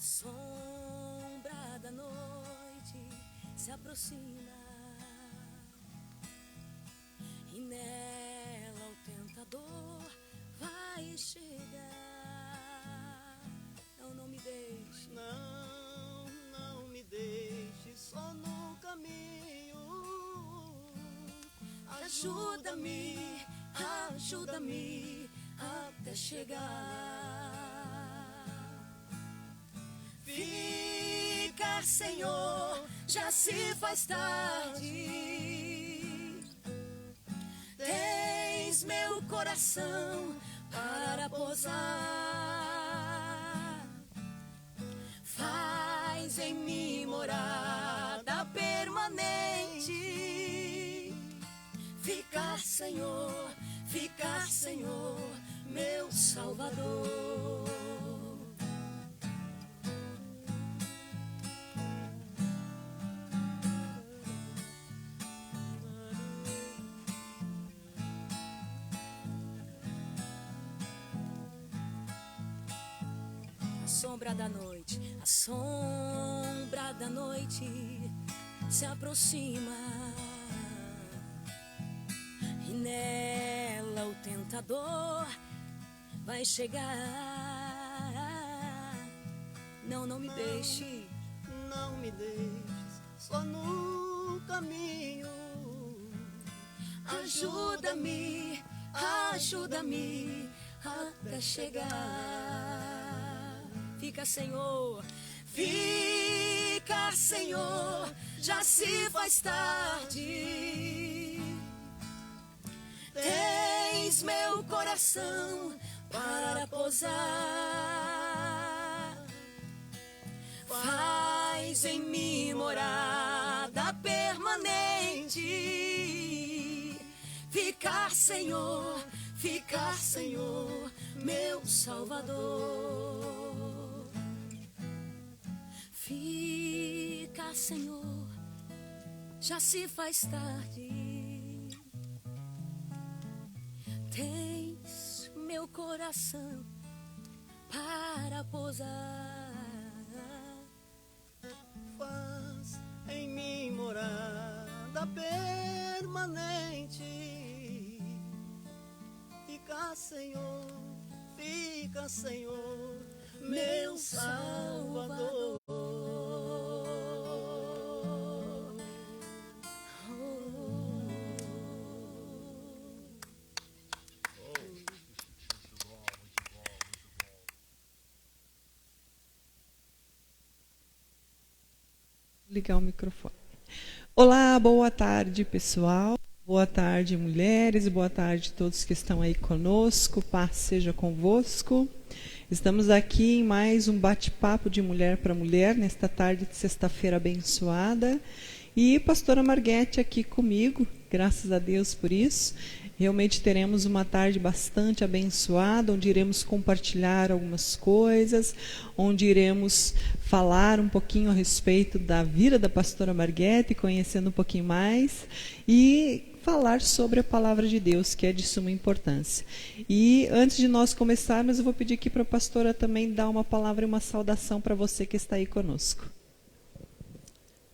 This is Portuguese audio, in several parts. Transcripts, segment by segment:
sombra da noite se aproxima e nela o tentador vai chegar. Não me deixe, não me deixe só no caminho. Ajuda-me, ajuda-me até chegar. Fica, Senhor, já se faz tarde. Tens meu coração para pousar. Faz em mim morada permanente. Fica, Senhor, meu Salvador. A sombra da noite se aproxima e nela o tentador vai chegar. Não me deixe, não me deixes só no caminho. Ajuda-me, ajuda-me até chegar. Fica, Senhor, já se faz tarde. Tens meu coração para pousar. Faz em mim morada permanente. Fica, Senhor, meu Salvador. Fica, Senhor, já se faz tarde. Tens meu coração para pousar. Faz em mim morada permanente. Fica, Senhor, meu Salvador. Ligar o microfone. Olá, boa tarde, pessoal. Boa tarde, mulheres. Boa tarde a todos que estão aí conosco. Paz seja convosco. Estamos aqui em mais um bate-papo de mulher para mulher, nesta tarde de sexta-feira abençoada. E pastora Marguete aqui comigo, graças a Deus por isso. Realmente teremos uma tarde bastante abençoada, onde iremos compartilhar algumas coisas, onde iremos falar um pouquinho a respeito da vida da pastora Marguete, conhecendo um pouquinho mais, e falar sobre a palavra de Deus, que é de suma importância. E antes de nós começarmos, eu vou pedir aqui para a pastora também dar uma palavra e uma saudação para você que está aí conosco.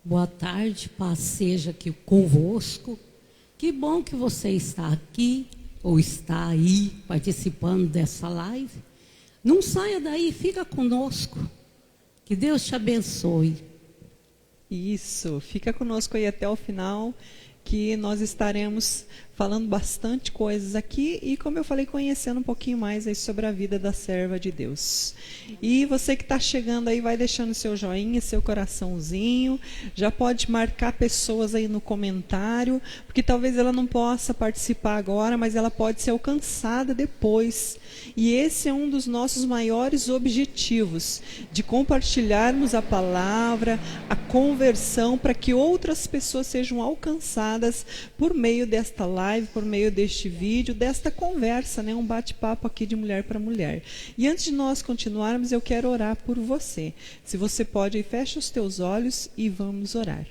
Boa tarde, paz seja aqui convosco. Que bom que você está aqui, ou está aí, participando dessa live. Não saia daí, fica conosco. Que Deus te abençoe. Isso, fica conosco aí até o final, que nós estaremos falando bastante coisas aqui e, como eu falei, conhecendo um pouquinho mais aí sobre a vida da serva de Deus. E você que está chegando aí, vai deixando seu joinha, seu coraçãozinho, já pode marcar pessoas aí no comentário, porque talvez ela não possa participar agora, mas ela pode ser alcançada depois. E esse é um dos nossos maiores objetivos, de compartilharmos a palavra, a conversão, para que outras pessoas sejam alcançadas por meio desta live, por meio deste vídeo, desta conversa, né? Um bate-papo aqui de mulher para mulher. E antes de nós continuarmos, eu quero orar por você. Se você pode, feche os teus olhos e vamos orar.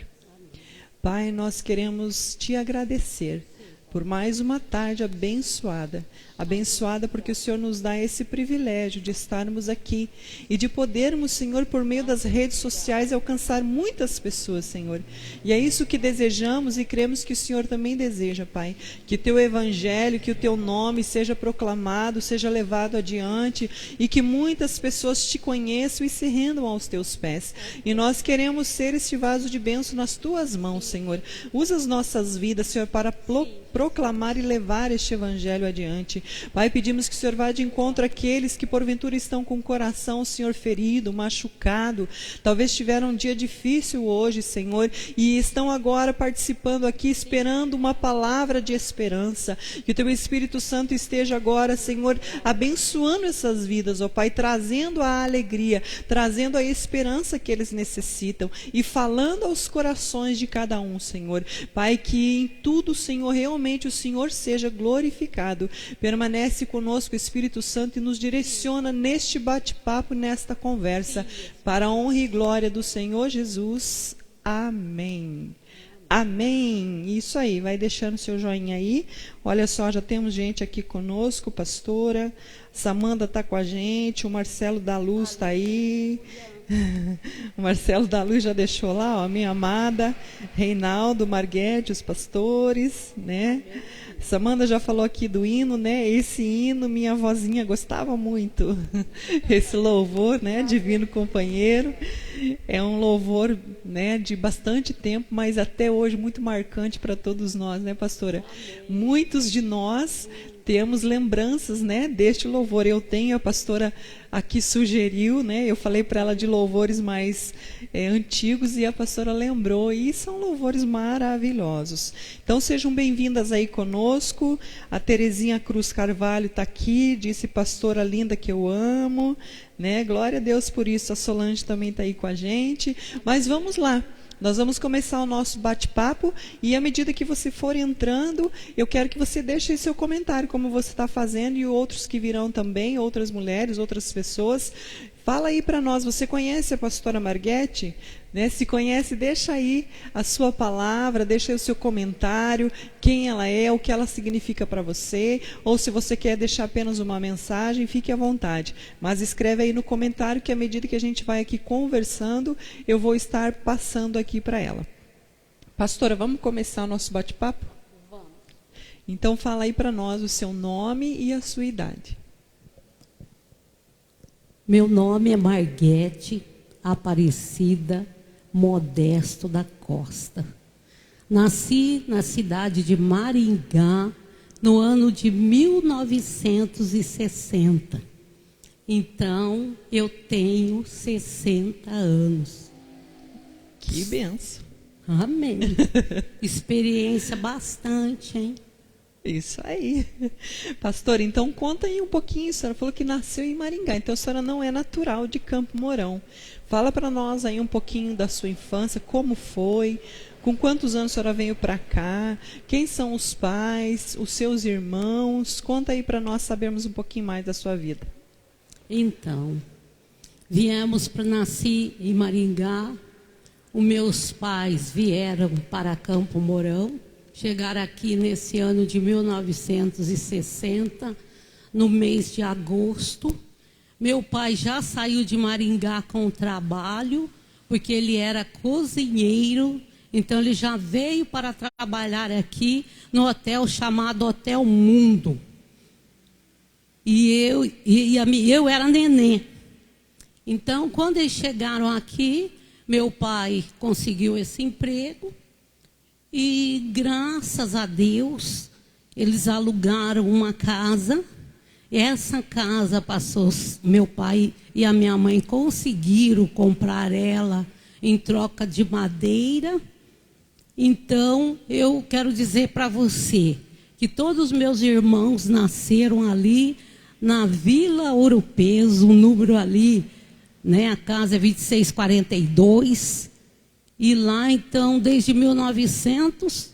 Pai, nós queremos te agradecer por mais uma tarde abençoada. Abençoada porque o Senhor nos dá esse privilégio de estarmos aqui e de podermos, Senhor, por meio das redes sociais, alcançar muitas pessoas, Senhor. E é isso que desejamos e cremos que o Senhor também deseja, Pai. Que teu evangelho, que o teu nome seja proclamado, seja levado adiante e que muitas pessoas te conheçam e se rendam aos teus pés. E nós queremos ser este vaso de bênção nas tuas mãos, Senhor. Usa as nossas vidas, Senhor, para proclamar e levar este evangelho adiante. Pai, pedimos que o Senhor vá de encontro àqueles que porventura estão com o coração, Senhor, ferido, machucado, talvez tiveram um dia difícil hoje, Senhor, e estão agora participando aqui, esperando uma palavra de esperança. Que o teu Espírito Santo esteja agora, Senhor, abençoando essas vidas, ó Pai, trazendo a alegria, trazendo a esperança que eles necessitam e falando aos corações de cada um, Senhor. Pai, que em tudo, Senhor, realmente o Senhor seja glorificado. Permanece conosco, Espírito Santo, e nos direciona neste bate-papo, nesta conversa, para a honra e glória do Senhor Jesus. Amém. Amém. Isso aí, vai deixando seu joinha aí. Olha só, já temos gente aqui conosco, pastora. Samanda está com a gente, o Marcelo da Luz está aí. O Marcelo da Luz já deixou lá, ó, minha amada, Reinaldo, Marguete, os pastores, né? Samanda já falou aqui do hino, né? Esse hino, minha vozinha gostava muito. Esse louvor, né? Divino Companheiro. É um louvor, né, de bastante tempo, mas até hoje muito marcante para todos nós, né, pastora? Muitos de nós temos lembranças, né, deste louvor. Eu tenho, a pastora aqui sugeriu, né, eu falei para ela de louvores mais antigos e a pastora lembrou, e são louvores maravilhosos. Então sejam bem-vindas aí conosco. A Terezinha Cruz Carvalho está aqui, disse: pastora linda que eu amo, né? Glória a Deus por isso. A Solange também está aí com a gente. Mas vamos lá. Nós vamos começar o nosso bate-papo e à medida que você for entrando, eu quero que você deixe seu comentário, como você está fazendo, e outros que virão também, outras mulheres, outras pessoas. Fala aí para nós, você conhece a pastora Marguete? Né? Se conhece, deixa aí a sua palavra, deixa aí o seu comentário, quem ela é, o que ela significa para você, ou se você quer deixar apenas uma mensagem, fique à vontade. Mas escreve aí no comentário que à medida que a gente vai aqui conversando, eu vou estar passando aqui para ela. Pastora, vamos começar o nosso bate-papo? Vamos. Então fala aí para nós o seu nome e a sua idade. Meu nome é Marguete Aparecida Modesto da Costa. Nasci na cidade de Maringá no ano de 1960. Então, eu tenho 60 anos. Que benção. Amém. Experiência bastante, hein? Isso aí. Pastor, então conta aí um pouquinho. A senhora falou que nasceu em Maringá, então a senhora não é natural de Campo Mourão. Fala para nós aí um pouquinho da sua infância, como foi, com quantos anos a senhora veio para cá, quem são os pais, os seus irmãos. Conta aí para nós sabermos um pouquinho mais da sua vida. Então, nasci em Maringá. Os meus pais vieram para Campo Mourão. Chegaram aqui nesse ano de 1960, no mês de agosto. Meu pai já saiu de Maringá com o trabalho, porque ele era cozinheiro. Então, ele já veio para trabalhar aqui no hotel chamado Hotel Mundo. E eu era neném. Então, quando eles chegaram aqui, meu pai conseguiu esse emprego. E graças a Deus, eles alugaram uma casa. Essa casa passou, meu pai e a minha mãe conseguiram comprar ela em troca de madeira. Então, eu quero dizer para você que todos os meus irmãos nasceram ali na Vila Ouro Peso, o número ali, né, a casa é 2642. E lá, então, desde 1900,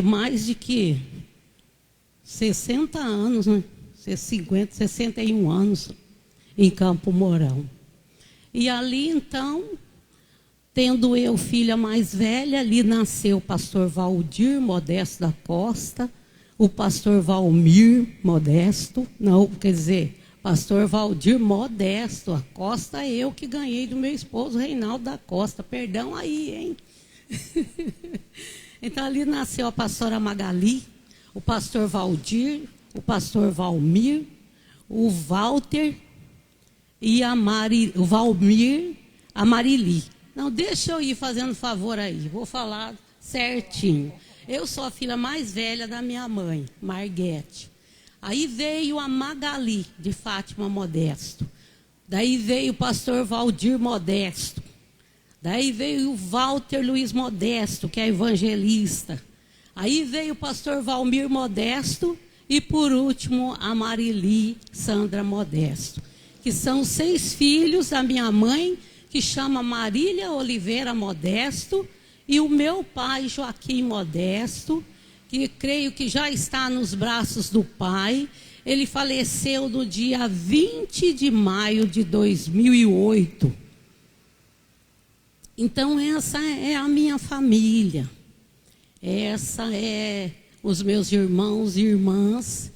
mais de que 60 anos, né? 50, 61 anos em Campo Mourão. E ali, então, Tendo eu filha mais velha, ali nasceu o pastor Valdir Modesto da Costa, o pastor Valmir Modesto, não, quer dizer, pastor Valdir Modesto da Costa, eu que ganhei do meu esposo Reinaldo da Costa, perdão aí, hein? Então ali nasceu a pastora Magali, o pastor Valdir, o pastor Valmir, o Walter e o Valmir, a Marili. Não, deixa eu ir fazendo favor aí, vou falar certinho. Eu sou a filha mais velha da minha mãe, Marguete. Aí veio a Magali, de Fátima Modesto. Daí veio o pastor Valdir Modesto. Daí veio o Walter Luiz Modesto, que é evangelista. Aí veio o pastor Valmir Modesto e, por último, a Marili Sandra Modesto, que são 6 filhos da minha mãe, que chama Marília Oliveira Modesto, e o meu pai, Joaquim Modesto, que creio que já está nos braços do Pai. Ele faleceu no dia 20 de maio de 2008. Então, essa é a minha família. Essa é os meus irmãos e irmãs.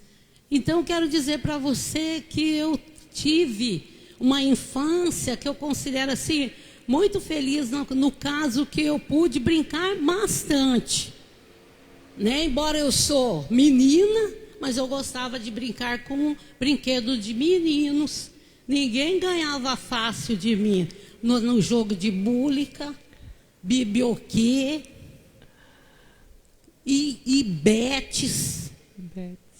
Então, quero dizer para você que eu tive uma infância que eu considero assim, muito feliz no caso que eu pude brincar bastante. Né? Embora eu sou menina, mas eu gostava de brincar com brinquedo de meninos. Ninguém ganhava fácil de mim no jogo de búlica, bibioquê e betes.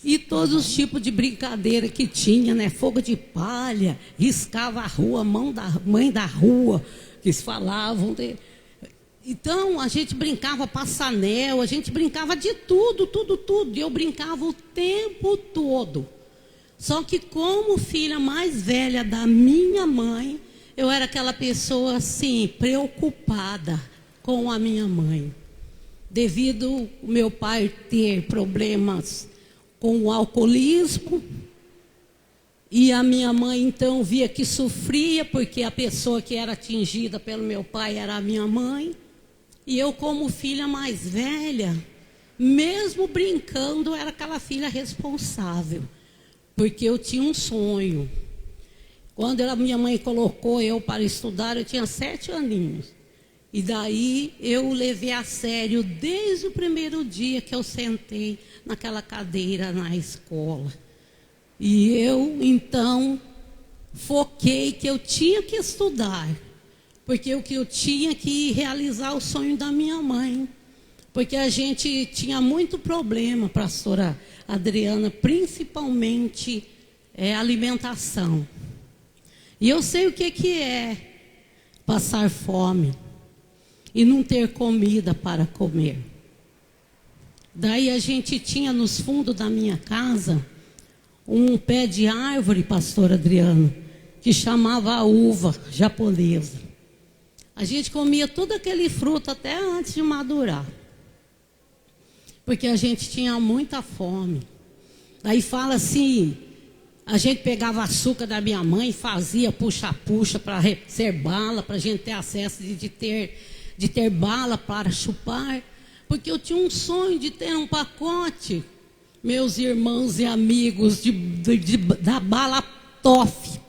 E todos os tipos de brincadeira que tinha, né? Fogo de palha, riscava a rua, mãe da rua, que eles falavam. Então, a gente brincava passanel, a gente brincava de tudo. E eu brincava o tempo todo. Só que como filha mais velha da minha mãe, eu era aquela pessoa, assim, preocupada com a minha mãe. Devido o meu pai ter problemas com o alcoolismo, e a minha mãe então via que sofria, porque a pessoa que era atingida pelo meu pai era a minha mãe, e eu como filha mais velha, mesmo brincando, era aquela filha responsável, porque eu tinha um sonho. Quando a minha mãe colocou eu para estudar, eu tinha 7 aninhos, e daí eu levei a sério desde o primeiro dia que eu sentei naquela cadeira na escola. E eu, então, foquei que eu tinha que estudar, porque eu tinha que realizar o sonho da minha mãe. Porque a gente tinha muito problema, pastora Adriana, principalmente alimentação. E eu sei o que é passar fome e não ter comida para comer. Daí a gente tinha nos fundos da minha casa um pé de árvore, pastor Adriano, que chamava uva japonesa. A gente comia todo aquele fruto até antes de madurar, porque a gente tinha muita fome. Aí fala assim, a gente pegava açúcar da minha mãe, fazia puxa-puxa para ser bala, para a gente ter acesso de ter bala para chupar, porque eu tinha um sonho de ter um pacote, meus irmãos e amigos, da bala Toff.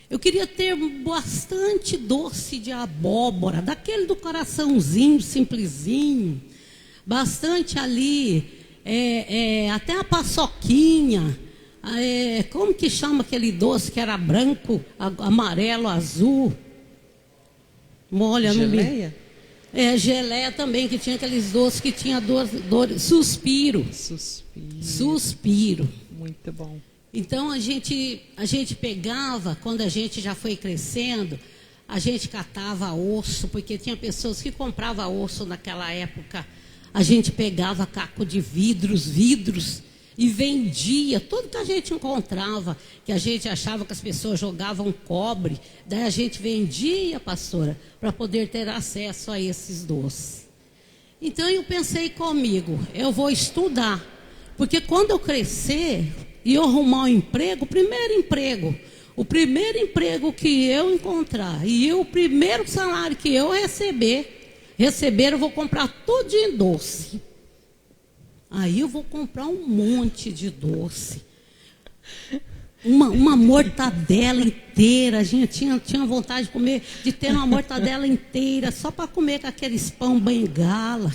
Eu queria ter bastante doce de abóbora, daquele do coraçãozinho, simplesinho, bastante ali, até a paçoquinha, como que chama aquele doce que era branco, amarelo, azul? Olha, Geleia? Geleia também, que tinha aqueles doces que tinha suspiro. Suspiro. Muito bom. Então a gente pegava, quando a gente já foi crescendo, a gente catava osso, porque tinha pessoas que compravam osso naquela época. A gente pegava caco de vidros, e vendia tudo que a gente encontrava, que a gente achava que as pessoas jogavam cobre, daí a gente vendia, pastora, para poder ter acesso a esses doces. Então eu pensei comigo, eu vou estudar, porque quando eu crescer e eu arrumar um emprego, o primeiro emprego, O primeiro emprego que eu encontrar e o primeiro salário que eu receber, eu vou comprar tudo de doce. Aí eu vou comprar um monte de doce. Uma mortadela inteira. A gente tinha vontade de comer, de ter uma mortadela inteira, só para comer com aqueles pão bengala.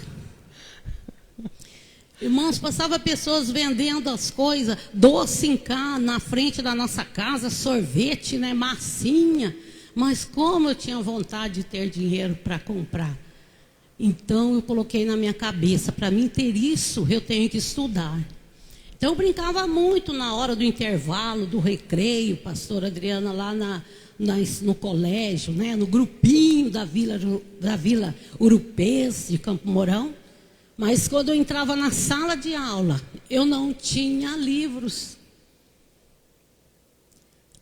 Irmãos, passava pessoas vendendo as coisas, doce em cá, na frente da nossa casa, sorvete, né, massinha. Mas como eu tinha vontade de ter dinheiro para comprar. Então eu coloquei na minha cabeça, para mim ter isso, eu tenho que estudar. Então eu brincava muito na hora do intervalo, do recreio, pastora Adriana lá no colégio, né, no grupinho da Vila Urupês, de Campo Mourão. Mas quando eu entrava na sala de aula, eu não tinha livros.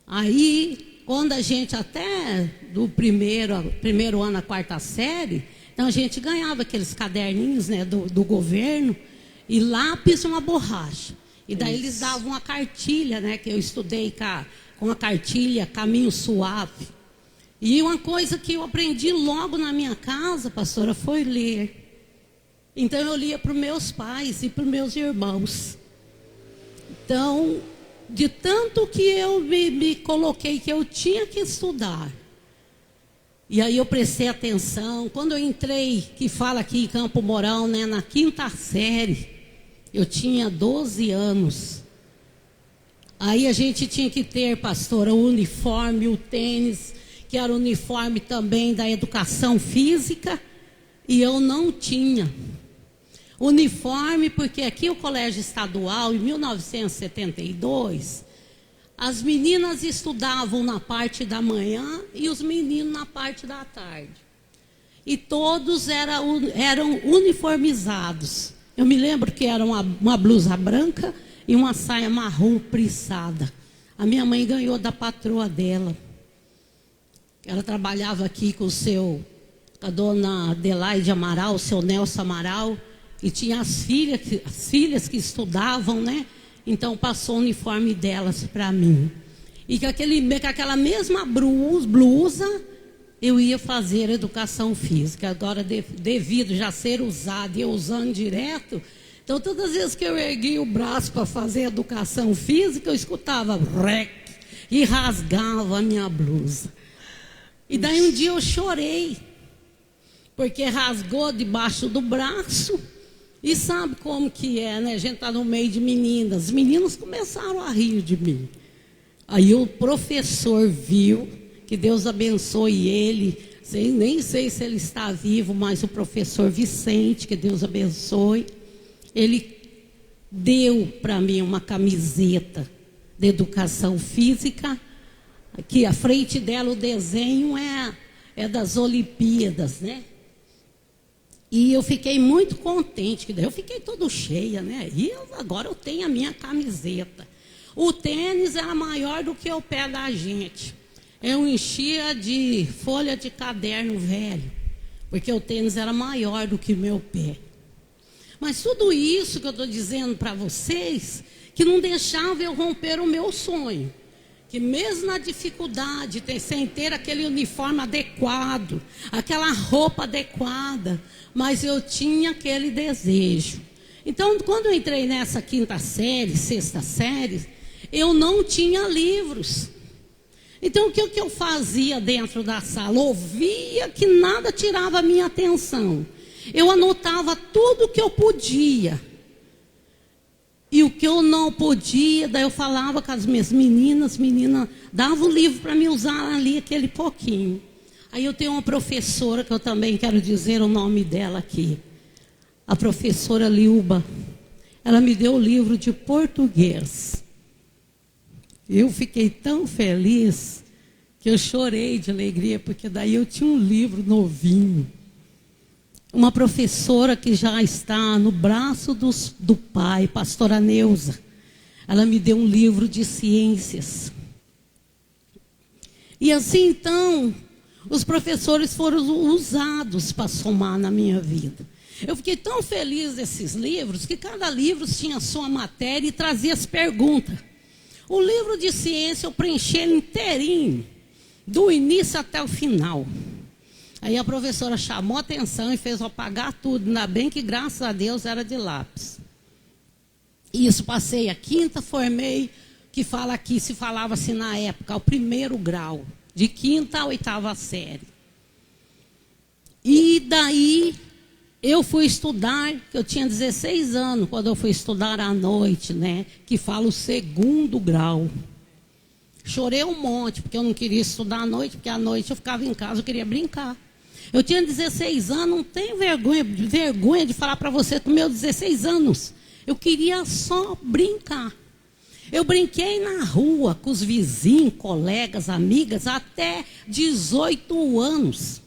Aí, quando a gente até do primeiro ano à quarta série, então a gente ganhava aqueles caderninhos, né, do governo, e lápis e uma borracha. E daí eles davam uma cartilha, né, que eu estudei com a cartilha Caminho Suave. E uma coisa que eu aprendi logo na minha casa, pastora, foi ler. Então eu lia para os meus pais e para os meus irmãos. Então, de tanto que eu me coloquei que eu tinha que estudar. E aí eu prestei atenção. Quando eu entrei, que fala aqui em Campo Mourão, né, na quinta série, eu tinha 12 anos. Aí a gente tinha que ter, pastora, o uniforme, o tênis, que era o uniforme também da educação física, e eu não tinha uniforme, porque aqui o colégio estadual, em 1972, as meninas estudavam na parte da manhã e os meninos na parte da tarde. E todos eram uniformizados. Eu me lembro que era uma blusa branca e uma saia marrom plissada. A minha mãe ganhou da patroa dela. Ela trabalhava aqui com a dona Adelaide Amaral, o seu Nelson Amaral. E tinha as filhas que estudavam, né? Então passou o uniforme delas para mim. E com aquela mesma blusa, eu ia fazer educação física. Agora, devido já ser usado e eu usando direto, então todas as vezes que eu ergui o braço para fazer educação física, eu escutava rec e rasgava a minha blusa. E daí um dia eu chorei, porque rasgou debaixo do braço. E sabe como que é, né? A gente está no meio de meninas. Os meninos começaram a rir de mim. Aí o professor viu, que Deus abençoe ele. Nem sei se ele está vivo, mas o professor Vicente, que Deus abençoe. Ele deu para mim uma camiseta de educação física. Aqui à frente dela o desenho é das Olimpíadas, né? E eu fiquei muito contente, eu fiquei todo cheia, né? E agora eu tenho a minha camiseta. O tênis era maior do que o pé da gente. Eu enchia de folha de caderno velho, porque o tênis era maior do que o meu pé. Mas tudo isso que eu estou dizendo para vocês, que não deixava eu romper o meu sonho. Que mesmo na dificuldade, sem ter aquele uniforme adequado, aquela roupa adequada, mas eu tinha aquele desejo. Então, quando eu entrei nessa quinta série, sexta série, eu não tinha livros. Então, o que eu fazia dentro da sala? Ouvia que nada tirava a minha atenção. Eu anotava tudo o que eu podia. E o que eu não podia, daí eu falava com as minhas meninas davam o livro para me usar ali, aquele pouquinho. Aí eu tenho uma professora, que eu também quero dizer o nome dela aqui. A professora Liuba. Ela me deu o livro de português. Eu fiquei tão feliz que eu chorei de alegria, porque daí eu tinha um livro novinho. Uma professora que já está no braço do pai, pastora Neuza. Ela me deu um livro de ciências. E assim, então, os professores foram usados para somar na minha vida. Eu fiquei tão feliz desses livros, que cada livro tinha a sua matéria e trazia as perguntas. O livro de ciência eu preenchi ele inteirinho, do início até o final. Aí a professora chamou a atenção e fez eu apagar tudo. Ainda bem que, graças a Deus, era de lápis. Isso, passei a quinta, formei, que fala aqui, se falava assim na época, o primeiro grau, de quinta a oitava série. E daí eu fui estudar, eu tinha 16 anos, quando eu fui estudar à noite, né? Que fala o segundo grau. Chorei um monte, porque eu não queria estudar à noite, porque à noite eu ficava em casa, eu queria brincar. Eu tinha 16 anos, não tenho vergonha de falar para você com meus 16 anos. Eu queria só brincar. Eu brinquei na rua com os vizinhos, colegas, amigas, até 18 anos.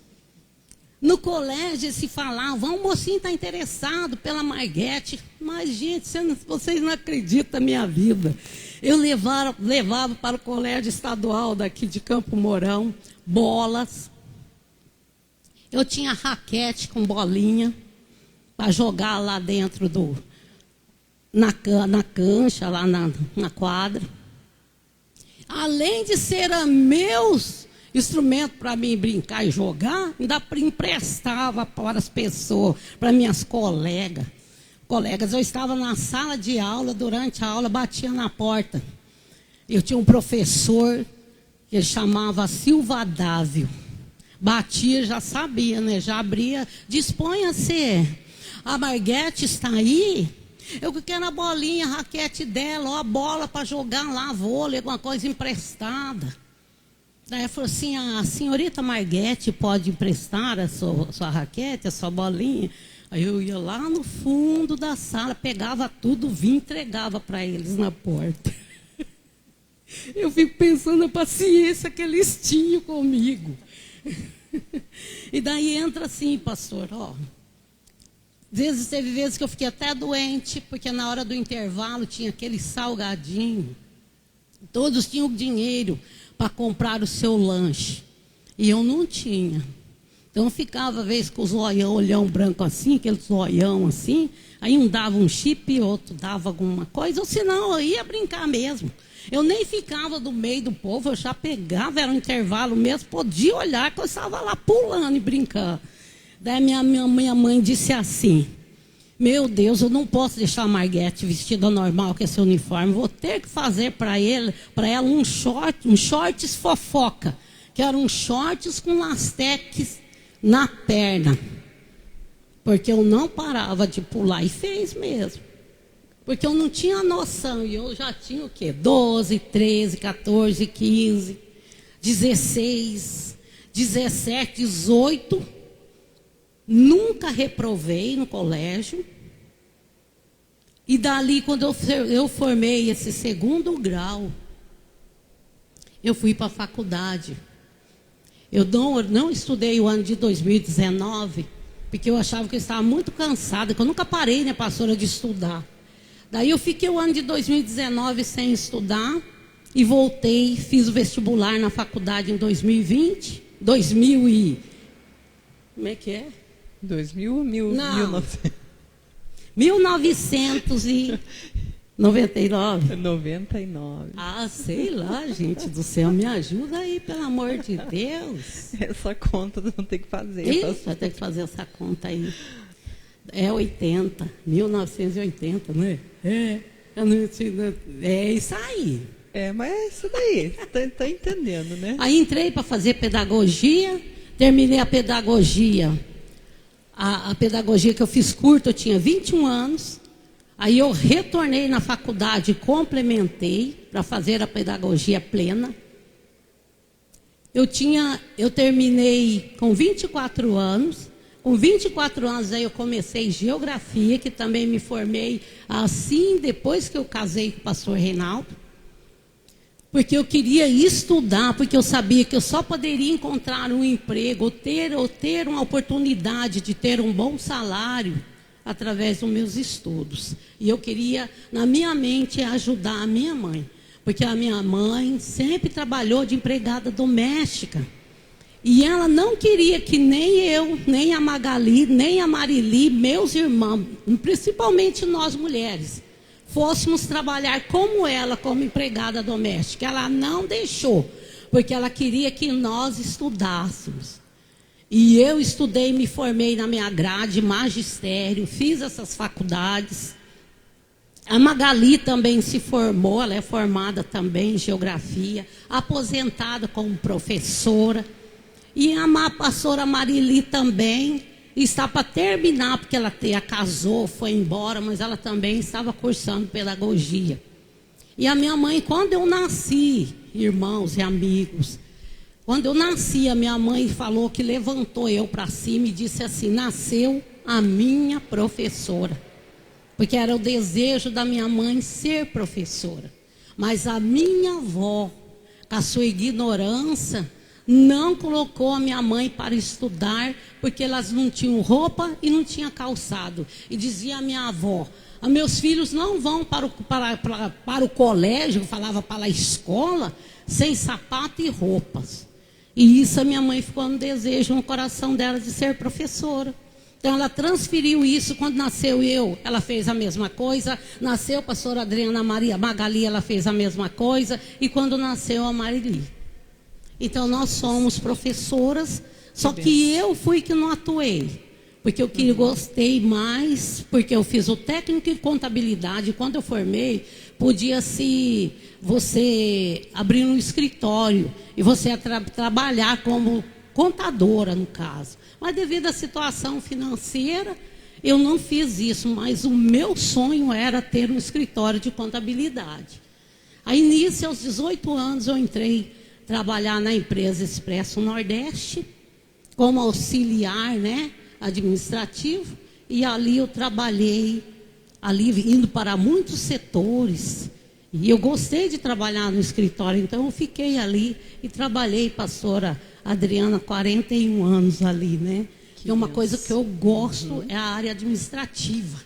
No colégio se falava, um mocinho está interessado pela Marguete. Mas, gente, vocês não acreditam na minha vida. Eu levava para o colégio estadual daqui de Campo Mourão, bolas. Eu tinha raquete com bolinha para jogar lá dentro na cancha, lá na quadra. Além de ser meus instrumentos para mim brincar e jogar, ainda emprestava para as pessoas, para minhas colegas. Eu estava na sala de aula, durante a aula, batia na porta. Eu tinha um professor, que ele chamava Silva Dávio. Batia, já sabia, né? Já abria, disponha-se. A Marguete está aí? Eu quero a bolinha, a raquete dela, ou a bola para jogar lá, vôlei, alguma coisa emprestada. Daí ela falou assim, a senhorita Marguete pode emprestar a sua raquete, a sua bolinha? Aí eu ia lá no fundo da sala, pegava tudo, vinha e entregava para eles na porta. Eu fico pensando na paciência que eles tinham comigo. E daí entra assim, pastor, ó. Teve vezes que eu fiquei até doente, porque na hora do intervalo tinha aquele salgadinho. Todos tinham dinheiro para comprar o seu lanche. E eu não tinha. Então eu ficava, às vezes, com os olhão branco assim, aqueles olhão assim. Aí um dava um chip, outro dava alguma coisa. Ou senão eu ia brincar mesmo. Eu nem ficava do meio do povo, eu já pegava, era um intervalo mesmo, podia olhar que eu estava lá pulando e brincando. Daí minha mãe disse assim, meu Deus, eu não posso deixar a Marguete vestida normal com esse uniforme, vou ter que fazer para ela um shorts fofoca, que eram shorts com lastex na perna, porque eu não parava de pular, e fez mesmo. Porque eu não tinha noção, e eu já tinha o quê? 12, 13, 14, 15, 16, 17, 18. Nunca reprovei no colégio. E dali, quando eu formei esse segundo grau, eu fui para a faculdade. Eu não estudei o ano de 2019, porque eu achava que eu estava muito cansada, que eu nunca parei, né, pastora, de estudar. Daí eu fiquei o ano de 2019 sem estudar e voltei, fiz o vestibular na faculdade em 2020, como é que é? 1999. 99. Ah, sei lá, gente do céu, me ajuda aí, pelo amor de Deus. Essa conta não tem que fazer. Isso, vai ter que fazer essa conta aí. É 80, 1980, né? É isso aí. Mas é isso daí, tá entendendo, né? Aí entrei para fazer pedagogia, terminei a pedagogia. A pedagogia que eu fiz curta, eu tinha 21 anos. Aí eu retornei na faculdade, complementei para fazer a pedagogia plena. Eu terminei com 24 anos. Com 24 anos aí eu comecei geografia, que também me formei assim, depois que eu casei com o pastor Reinaldo. Porque eu queria estudar, porque eu sabia que eu só poderia encontrar um emprego, ou ter uma oportunidade de ter um bom salário através dos meus estudos. E eu queria, na minha mente, ajudar a minha mãe. Porque a minha mãe sempre trabalhou de empregada doméstica. E ela não queria que nem eu, nem a Magali, nem a Marili, meus irmãos, principalmente nós mulheres, fôssemos trabalhar como ela, como empregada doméstica. Ela não deixou, porque ela queria que nós estudássemos. E eu estudei, me formei na minha grade, magistério, fiz essas faculdades. A Magali também se formou, ela é formada também em geografia, aposentada como professora. E a pastora Marili também está para terminar, porque ela casou, foi embora, mas ela também estava cursando pedagogia. E a minha mãe, quando eu nasci, irmãos e amigos, quando eu nasci, a minha mãe falou que levantou eu para cima e disse assim: nasceu a minha professora. Porque era o desejo da minha mãe ser professora. Mas a minha avó, com a sua ignorância, não colocou a minha mãe para estudar, porque elas não tinham roupa e não tinham calçado. E dizia a minha avó: meus filhos não vão para o colégio, falava para a escola, sem sapato e roupas. E isso a minha mãe ficou no desejo, no coração dela, de ser professora. Então ela transferiu isso. Quando nasceu eu, ela fez a mesma coisa. Nasceu a pastora Adriana Maria Magali, ela fez a mesma coisa. E quando nasceu a Marili. Então nós somos professoras, só que eu fui que não atuei. Porque eu gostei mais, porque eu fiz o técnico em contabilidade. Quando eu formei, podia-se você abrir um escritório e você trabalhar como contadora, no caso. Mas devido à situação financeira, eu não fiz isso. Mas o meu sonho era ter um escritório de contabilidade. Aí, nisso, aos 18 anos, eu entrei trabalhar na empresa Expresso Nordeste, como auxiliar, né, administrativo. E ali eu trabalhei, ali indo para muitos setores. E eu gostei de trabalhar no escritório, então eu fiquei ali e trabalhei, pastora Adriana, 41 anos ali, né? E uma coisa que eu gosto é a área administrativa.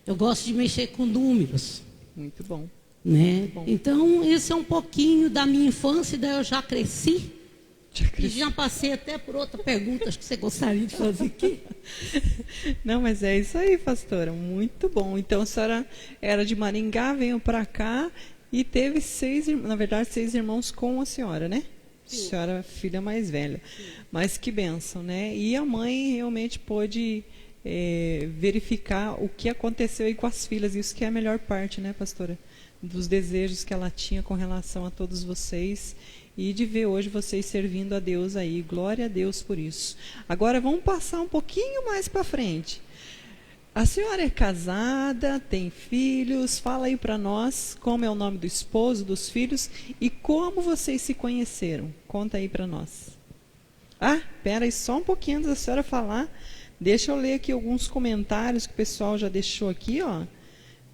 Eu gosto de mexer com números. Muito bom. Né? Muito bom. Então, esse é um pouquinho da minha infância, daí eu já cresci. E já passei até por outra pergunta, acho que você gostaria de fazer aqui. Não, mas é isso aí, pastora, muito bom. Então a senhora era de Maringá, veio para cá e teve 6 irmãos com a senhora, né? Sim. A senhora é a filha mais velha. Sim. Mas que bênção, né? E a mãe realmente pôde verificar o que aconteceu aí com as filhas, isso que é a melhor parte, né, pastora? Dos desejos que ela tinha com relação a todos vocês. E de ver hoje vocês servindo a Deus aí. Glória a Deus por isso. Agora vamos passar um pouquinho mais para frente. A senhora é casada, tem filhos. Fala aí para nós como é o nome do esposo, dos filhos e como vocês se conheceram. Conta aí para nós. Pera aí só um pouquinho antes da senhora falar. Deixa eu ler aqui alguns comentários que o pessoal já deixou aqui, ó.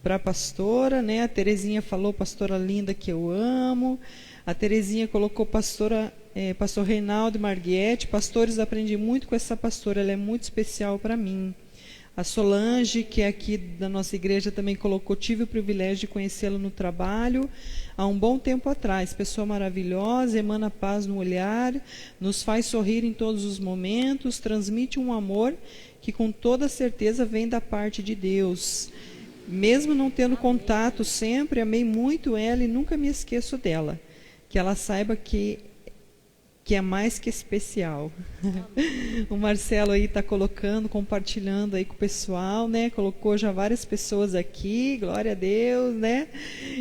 Para a pastora, né? A Terezinha falou: pastora linda que eu amo. A Terezinha colocou pastor Reinaldo Marguete. Pastores, aprendi muito com essa pastora, ela é muito especial para mim. A Solange, que é aqui da nossa igreja, também colocou: tive o privilégio de conhecê-la no trabalho há um bom tempo atrás. Pessoa maravilhosa, emana paz no olhar, nos faz sorrir em todos os momentos, transmite um amor que com toda certeza vem da parte de Deus. Mesmo não tendo contato sempre, amei muito ela e nunca me esqueço dela. Que ela saiba que é mais que especial. O Marcelo aí está colocando, compartilhando aí com o pessoal, né? Colocou já várias pessoas aqui, glória a Deus, né?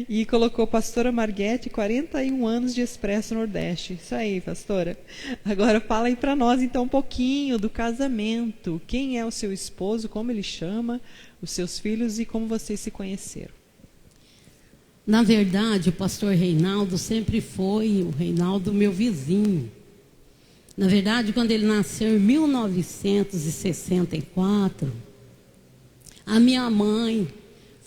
E colocou pastora Marguete, 41 anos de Expresso Nordeste. Isso aí, pastora. Agora fala aí para nós então um pouquinho do casamento. Quem é o seu esposo, como ele chama, os seus filhos e como vocês se conheceram. Na verdade, o pastor Reinaldo sempre foi o Reinaldo meu vizinho. Na verdade, quando ele nasceu em 1964, a minha mãe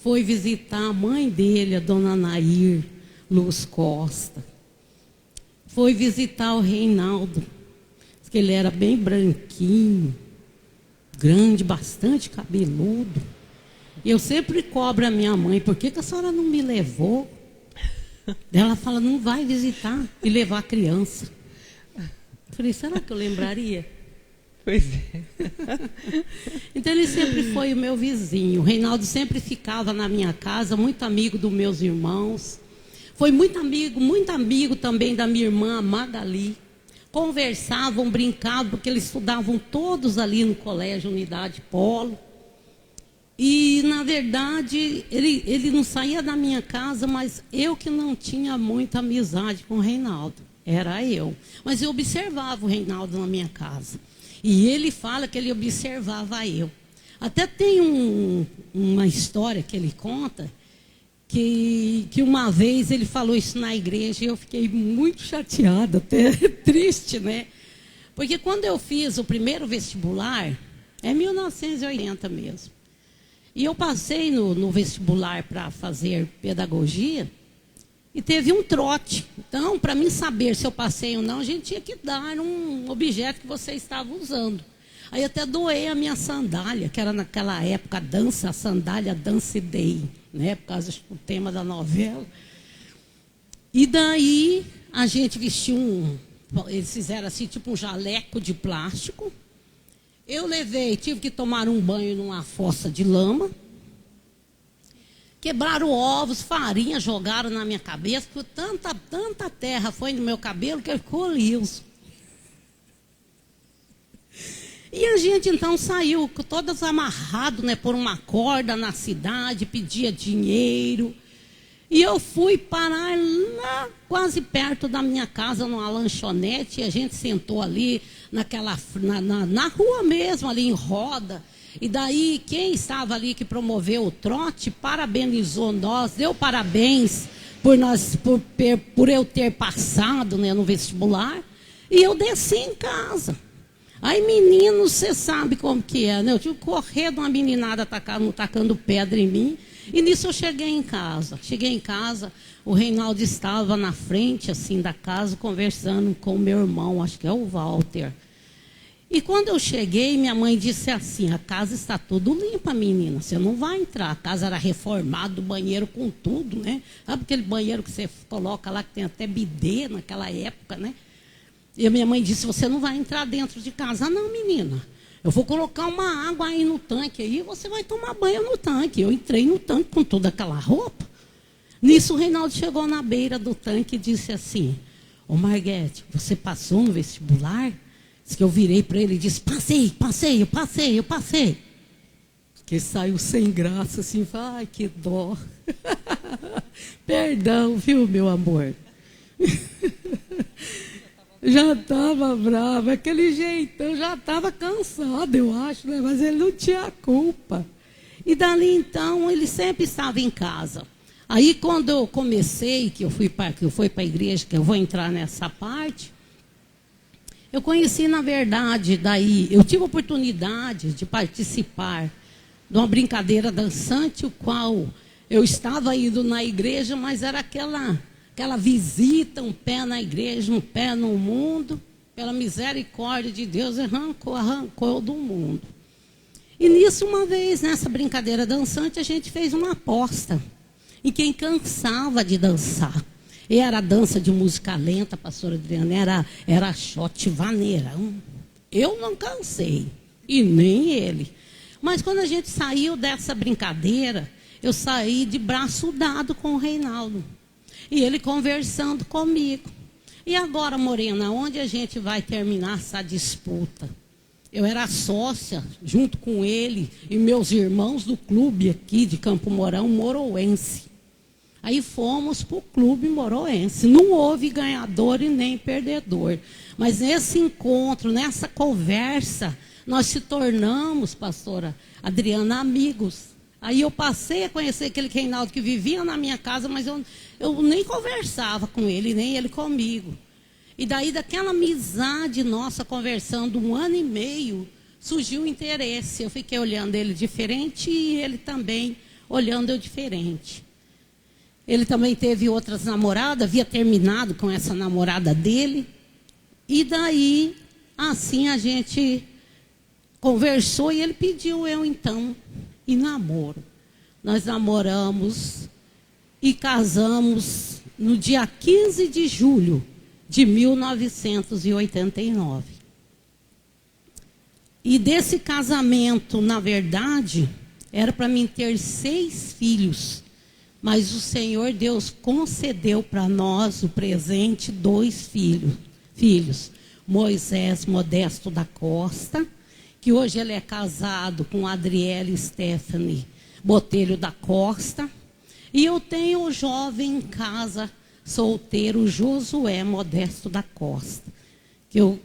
foi visitar a mãe dele, a dona Nair Luz Costa. Foi visitar o Reinaldo, porque ele era bem branquinho, grande, bastante cabeludo. E eu sempre cobro a minha mãe: por que a senhora não me levou? Ela fala: não vai visitar e levar a criança. Eu falei: será que eu lembraria? Pois é. Então ele sempre foi o meu vizinho. O Reinaldo sempre ficava na minha casa, muito amigo dos meus irmãos. Foi muito amigo também da minha irmã Magali. Conversavam, brincavam, porque eles estudavam todos ali no colégio Unidade Polo. E, na verdade, ele não saía da minha casa, mas eu que não tinha muita amizade com o Reinaldo. Era eu. Mas eu observava o Reinaldo na minha casa. E ele fala que ele observava eu. Até tem uma história que ele conta, que uma vez ele falou isso na igreja e eu fiquei muito chateada, até triste, né? Porque quando eu fiz o primeiro vestibular, é 1980 mesmo, e eu passei no vestibular para fazer pedagogia, e teve um trote. Então, para mim saber se eu passei ou não, a gente tinha que dar um objeto que você estava usando. Aí até doei a minha sandália, que era naquela época a sandália Dance Day, né, por causa do tema da novela. E daí a gente vestiu eles fizeram assim, tipo um jaleco de plástico. Eu levei, tive que tomar um banho numa fossa de lama. Quebraram ovos, farinha, jogaram na minha cabeça, porque tanta terra foi no meu cabelo que ele ficou liso. E a gente então saiu, todas amarrados, né, por uma corda na cidade, pedia dinheiro. E eu fui parar lá, quase perto da minha casa, numa lanchonete, e a gente sentou ali, na rua mesmo, ali em roda. E daí, quem estava ali que promoveu o trote, parabenizou nós, deu parabéns por eu ter passado, né, no vestibular. E eu desci em casa. Aí, menino, você sabe como que é, né? Eu tive que correr de uma meninada tacando pedra em mim. E nisso eu cheguei em casa. Cheguei em casa, o Reinaldo estava na frente, assim, da casa, conversando com o meu irmão, acho que é o Walter. E quando eu cheguei, minha mãe disse assim: a casa está tudo limpa, menina, você não vai entrar. A casa era reformada, o banheiro com tudo, né? Sabe aquele banheiro que você coloca lá, que tem até bidê naquela época, né? E a minha mãe disse: você não vai entrar dentro de casa. Não, menina, eu vou colocar uma água aí no tanque, aí você vai tomar banho no tanque. Eu entrei no tanque com toda aquela roupa. Nisso o Reinaldo chegou na beira do tanque e disse assim: ô Marguete, você passou no vestibular? Diz que eu virei para ele e disse: passei. Que saiu sem graça, assim, ai, que dó. Perdão, viu, meu amor? Já estava brava, aquele jeitão, já estava cansado, eu acho, né? Mas ele não tinha culpa. E dali, então, ele sempre estava em casa. Aí, quando eu comecei, que eu fui para a igreja, que eu vou entrar nessa parte, eu conheci, na verdade, daí, eu tive a oportunidade de participar de uma brincadeira dançante, o qual eu estava indo na igreja, mas era aquela visita, um pé na igreja, um pé no mundo, pela misericórdia de Deus, arrancou do mundo. E nisso, uma vez, nessa brincadeira dançante, a gente fez uma aposta em quem cansava de dançar. E era dança de música lenta, pastora Adriana, era shot vaneirão. Eu não cansei, e nem ele. Mas quando a gente saiu dessa brincadeira, eu saí de braço dado com o Reinaldo. E ele conversando comigo. E agora, Morena, onde a gente vai terminar essa disputa? Eu era sócia, junto com ele e meus irmãos do clube aqui de Campo Mourão, Moroense. Aí fomos para o clube moroense. Não houve ganhador e nem perdedor. Mas nesse encontro, nessa conversa, nós se tornamos, pastora Adriana, amigos. Aí eu passei a conhecer aquele Reinaldo que vivia na minha casa, mas eu nem conversava com ele, nem ele comigo. E daí, daquela amizade nossa, conversando 1 ano e meio, surgiu o interesse. Eu fiquei olhando ele diferente e ele também olhando eu diferente. Ele também teve outras namoradas, havia terminado com essa namorada dele. E daí, assim a gente conversou e ele pediu eu então em namoro. Nós namoramos e casamos no dia 15 de julho de 1989. E desse casamento, na verdade, era para mim ter 6 filhos. Mas o Senhor Deus concedeu para nós o presente 2 filhos. Moisés Modesto da Costa, que hoje ele é casado com Adriele Stephanie Botelho da Costa. E eu tenho o jovem em casa, solteiro, Josué Modesto da Costa, que eu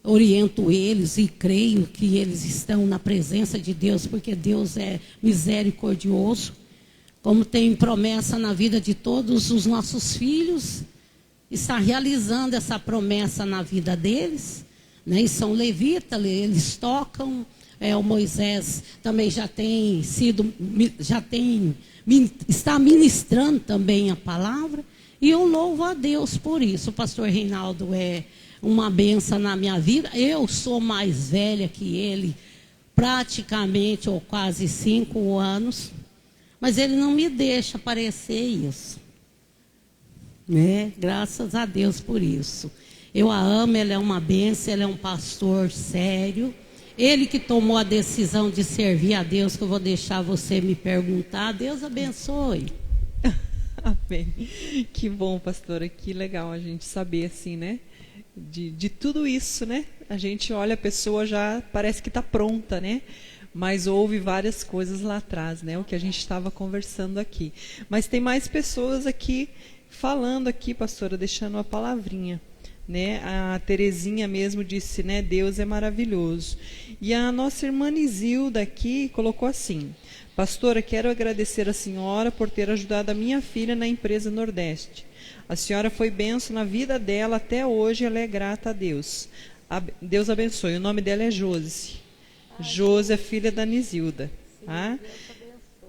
oriento eles e creio que eles estão na presença de Deus, porque Deus é misericordioso. Como tem promessa na vida de todos os nossos filhos, está realizando essa promessa na vida deles, né? E são levitas, eles tocam. O Moisés também está ministrando também a palavra. E eu louvo a Deus por isso. O pastor Reinaldo é uma benção na minha vida. Eu sou mais velha que ele, praticamente ou quase 5 anos. Mas ele não me deixa parecer isso. Né? Graças a Deus por isso. Eu a amo, ele é uma bênção, ele é um pastor sério. Ele que tomou a decisão de servir a Deus, que eu vou deixar você me perguntar. Deus abençoe. Amém. Que bom, pastora, que legal a gente saber assim, né? De tudo isso, né? A gente olha a pessoa já parece que está pronta, né? Mas houve várias coisas lá atrás, né? O que a gente estava conversando aqui. Mas tem mais pessoas aqui falando aqui, pastora, deixando uma palavrinha, né? A Terezinha mesmo disse, né? Deus é maravilhoso. E a nossa irmã Nizilda aqui colocou assim: pastora, quero agradecer a senhora por ter ajudado a minha filha na empresa Nordeste. A senhora foi bênção na vida dela até hoje, ela é grata a Deus. Deus abençoe. O nome dela é Josi. Josi é filha da Nizilda. Tá?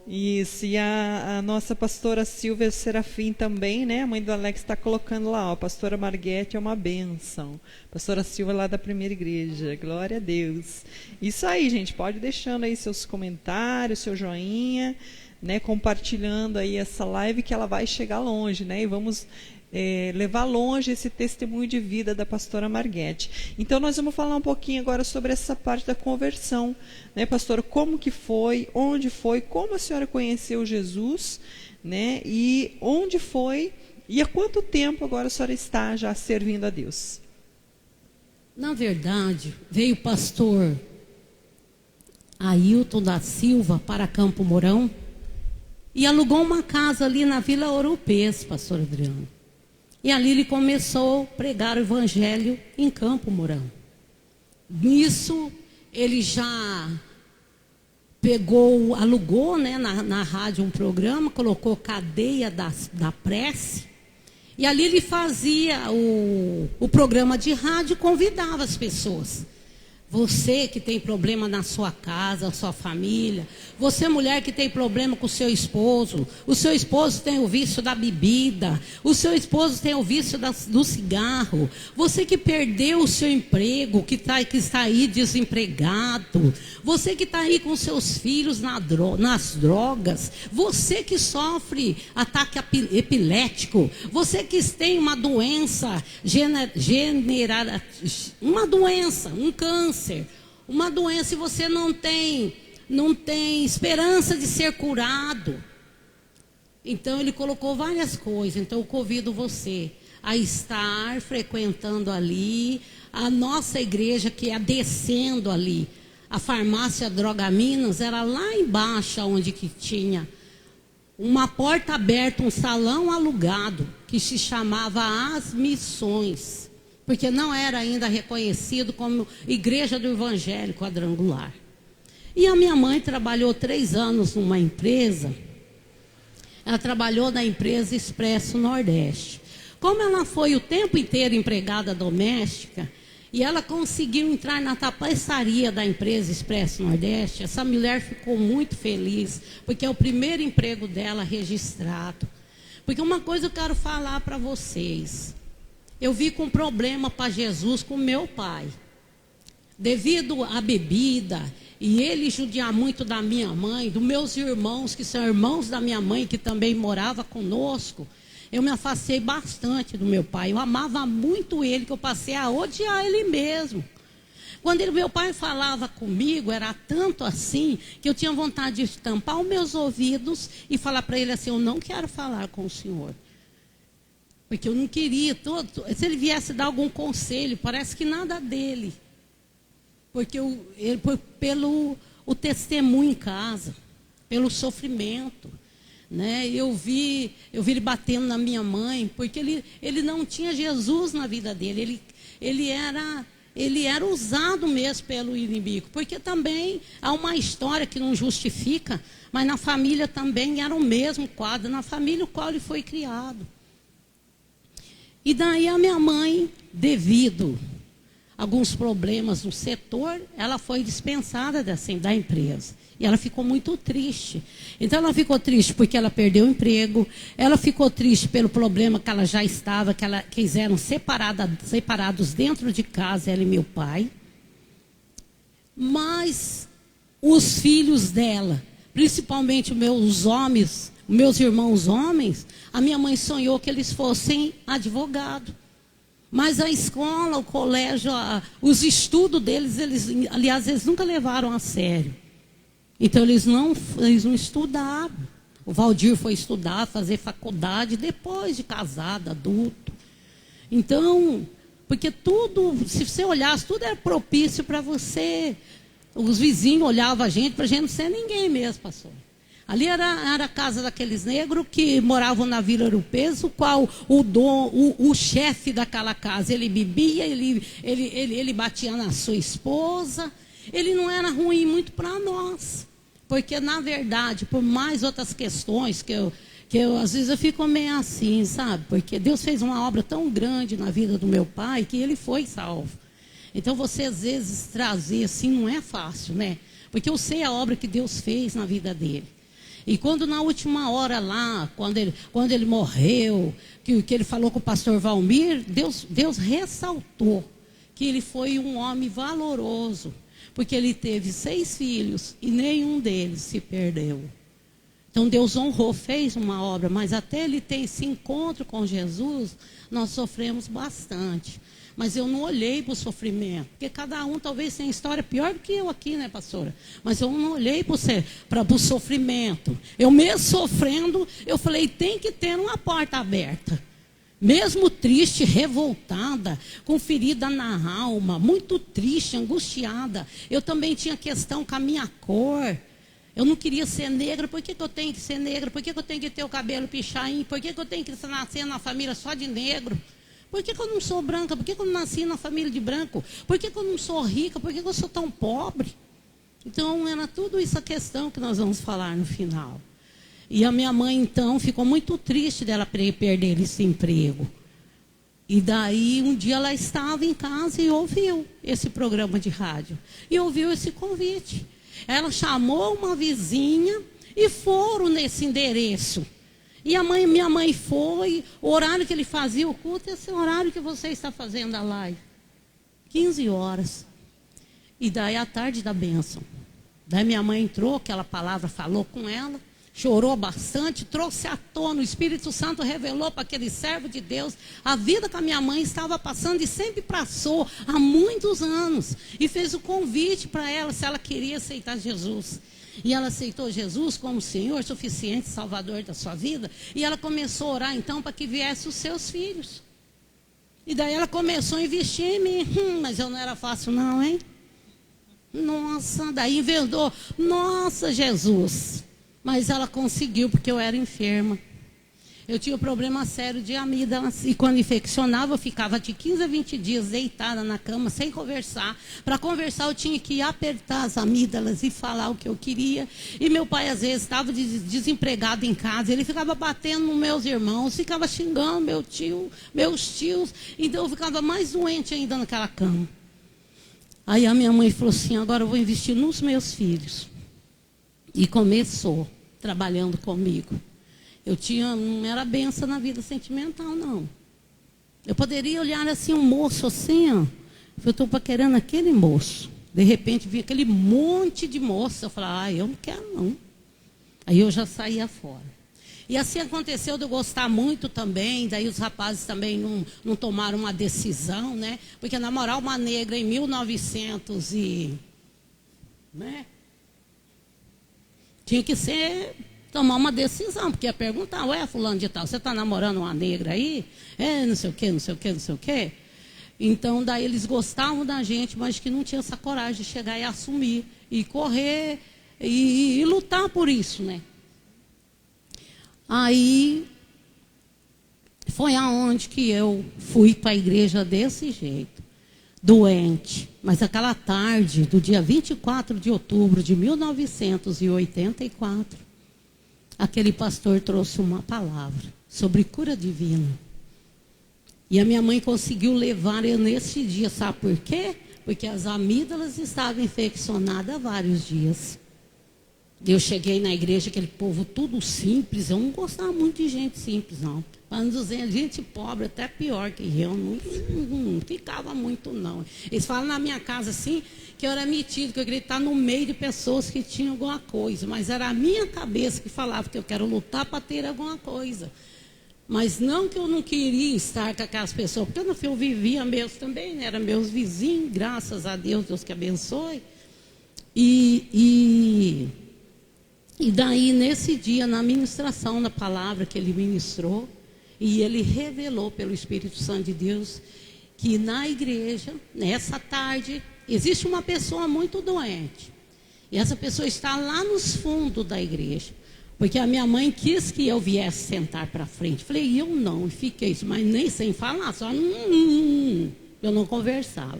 Isso, e a nossa pastora Silvia Serafim também, né? A mãe do Alex está colocando lá, ó, a pastora Marguete é uma bênção. Pastora Silvia lá da primeira igreja, glória a Deus. Isso aí, gente, pode deixando aí seus comentários, seu joinha, né? Compartilhando aí essa live que ela vai chegar longe, né? E vamos levar longe esse testemunho de vida da pastora Marguete. Então nós vamos falar um pouquinho agora sobre essa parte da conversão, né, pastora? Como que foi, onde foi, como a senhora conheceu Jesus, né? E onde foi e há quanto tempo agora a senhora está já servindo a Deus? Na verdade, veio o pastor Ailton da Silva para Campo Mourão e alugou uma casa ali na Vila Ouro-Pês, pastor Adriano. E ali ele começou a pregar o evangelho em Campo Mourão. Nisso, ele já alugou, né, na rádio um programa, colocou cadeia da prece. E ali ele fazia o programa de rádio e convidava as pessoas. Você que tem problema na sua casa, sua família. Você, mulher que tem problema com o seu esposo tem o vício da bebida. O seu esposo tem o vício do cigarro. Você que perdeu o seu emprego, que está aí desempregado. Você que está aí com seus filhos nas drogas. Você que sofre ataque epilético. Você que tem uma doença uma doença, um câncer, uma doença e você não tem esperança de ser curado. Então ele colocou várias coisas. Então eu convido você a estar frequentando ali a nossa igreja, que é descendo ali. A farmácia Droga Minas era lá embaixo, onde que tinha uma porta aberta, um salão alugado, que se chamava As Missões, porque não era ainda reconhecido como Igreja do Evangelho Quadrangular. E a minha mãe trabalhou 3 anos numa empresa. Ela trabalhou na empresa Expresso Nordeste. Como ela foi o tempo inteiro empregada doméstica, e ela conseguiu entrar na tapeçaria da empresa Expresso Nordeste, essa mulher ficou muito feliz, porque é o primeiro emprego dela registrado. Porque uma coisa eu quero falar para vocês. Eu vi com problema para Jesus com meu pai. Devido à bebida, e ele judiar muito da minha mãe, dos meus irmãos, que são irmãos da minha mãe, que também morava conosco, eu me afastei bastante do meu pai. Eu amava muito ele, que eu passei a odiar ele mesmo. Quando meu pai falava comigo, era tanto assim, que eu tinha vontade de tampar os meus ouvidos e falar para ele assim, eu não quero falar com o senhor. Porque eu não queria, se ele viesse dar algum conselho, parece que nada dele. Porque pelo o testemunho em casa, pelo sofrimento. Né? Eu vi ele batendo na minha mãe, porque ele não tinha Jesus na vida dele. Ele era usado mesmo pelo inimigo. Porque também há uma história que não justifica, mas na família também era o mesmo quadro, na família no qual ele foi criado. E daí a minha mãe, devido a alguns problemas no setor, ela foi dispensada da empresa. E ela ficou muito triste. Então ela ficou triste porque ela perdeu o emprego, ela ficou triste pelo problema que ela já estava, que eles eram separados dentro de casa, ela e meu pai. Mas os filhos dela, principalmente meus irmãos homens, a minha mãe sonhou que eles fossem advogados. Mas a escola, o colégio, os estudos deles, aliás, eles nunca levaram a sério. Então, eles não estudaram. O Valdir foi estudar, fazer faculdade, depois de casado, adulto. Então, porque tudo, se você olhasse, tudo era propício para você. Os vizinhos olhavam a gente, para a gente não ser ninguém mesmo, pastor. Ali era a casa daqueles negros que moravam na Vila Ouro Preto, o qual o chefe daquela casa, ele bebia, ele batia na sua esposa. Ele não era ruim muito para nós. Porque, na verdade, por mais outras questões que eu às vezes eu fico meio assim, sabe? Porque Deus fez uma obra tão grande na vida do meu pai que ele foi salvo. Então, você às vezes trazer assim não é fácil, né? Porque eu sei a obra que Deus fez na vida dele. E quando na última hora lá, quando ele morreu, que ele falou com o pastor Valmir, Deus ressaltou que ele foi um homem valoroso. Porque ele teve 6 filhos e nenhum deles se perdeu. Então Deus honrou, fez uma obra, mas até ele ter esse encontro com Jesus, nós sofremos bastante. Mas eu não olhei para o sofrimento, porque cada um talvez tenha história pior do que eu aqui, né, pastora? Mas eu não olhei para o sofrimento. Eu mesmo sofrendo, eu falei, tem que ter uma porta aberta. Mesmo triste, revoltada, com ferida na alma, muito triste, angustiada. Eu também tinha questão com a minha cor. Eu não queria ser negra. Por que eu tenho que ser negra? Por que eu tenho que ter o cabelo pichain? Por que eu tenho que nascer na família só de negro? Por que eu não sou branca? Por que eu não nasci na família de branco? Por que eu não sou rica? Por que eu sou tão pobre? Então, era tudo isso a questão que nós vamos falar no final. E a minha mãe, então, ficou muito triste dela perder esse emprego. E daí, um dia ela estava em casa e ouviu esse programa de rádio. E ouviu esse convite. Ela chamou uma vizinha e foram nesse endereço. E minha mãe foi, o horário que ele fazia o culto, esse horário que você está fazendo a live. 15 horas. E daí, à tarde da bênção. Daí minha mãe entrou, aquela palavra falou com ela. Chorou bastante, trouxe à tona, o Espírito Santo revelou para aquele servo de Deus a vida que a minha mãe estava passando e sempre passou há muitos anos. E fez o convite para ela, se ela queria aceitar Jesus. E ela aceitou Jesus como Senhor suficiente, Salvador da sua vida. E ela começou a orar então para que viessem os seus filhos. E daí ela começou a investir em mim. Mas eu não era fácil não, hein? Nossa, daí inventou. Nossa, Jesus. Mas ela conseguiu, porque eu era enferma. Eu tinha um problema sério de amígdala. E quando infeccionava, eu ficava de 15 a 20 dias deitada na cama, sem conversar. Para conversar, eu tinha que apertar as amígdalas e falar o que eu queria. E meu pai, às vezes, estava desempregado em casa. Ele ficava batendo nos meus irmãos, ficava xingando meus tios. Então, eu ficava mais doente ainda naquela cama. Aí a minha mãe falou assim, agora eu vou investir nos meus filhos. E começou trabalhando comigo. Não era benção na vida sentimental, não. Eu poderia olhar assim, um moço assim, ó. Eu estou paquerando aquele moço. De repente, vi aquele monte de moça. Eu falava, eu não quero, não. Aí eu já saía fora. E assim aconteceu de eu gostar muito também, daí os rapazes também não tomaram uma decisão, né? Porque namorar uma negra em 1900 né? Tinha que tomar uma decisão, porque ia perguntar, ué, fulano de tal, você está namorando uma negra aí? Não sei o quê, não sei o quê, não sei o quê. Então, daí eles gostavam da gente, mas que não tinha essa coragem de chegar e assumir, e correr, e lutar por isso, né? Aí, foi aonde que eu fui para a igreja desse jeito, doente. Mas aquela tarde, do dia 24 de outubro de 1984, aquele pastor trouxe uma palavra sobre cura divina. E a minha mãe conseguiu levar eu nesse dia, sabe por quê? Porque as amígdalas estavam infeccionadas há vários dias. Eu cheguei na igreja, aquele povo tudo simples, eu não gostava muito de gente simples, não. Para não dizer, gente pobre, até pior que eu, não ficava muito, não. Eles falam na minha casa assim, que eu era metido, que eu queria estar no meio de pessoas que tinham alguma coisa, mas era a minha cabeça que falava que eu quero lutar para ter alguma coisa. Mas não que eu não queria estar com aquelas pessoas, porque eu vivia mesmo também, né? Eram meus vizinhos, graças a Deus, Deus que abençoe. E daí, nesse dia, na ministração da palavra que ele ministrou, e ele revelou pelo Espírito Santo de Deus, que na igreja, nessa tarde, existe uma pessoa muito doente. E essa pessoa está lá nos fundos da igreja. Porque a minha mãe quis que eu viesse sentar para frente. Falei, eu não, e fiquei, mas nem sem falar, só eu não conversava.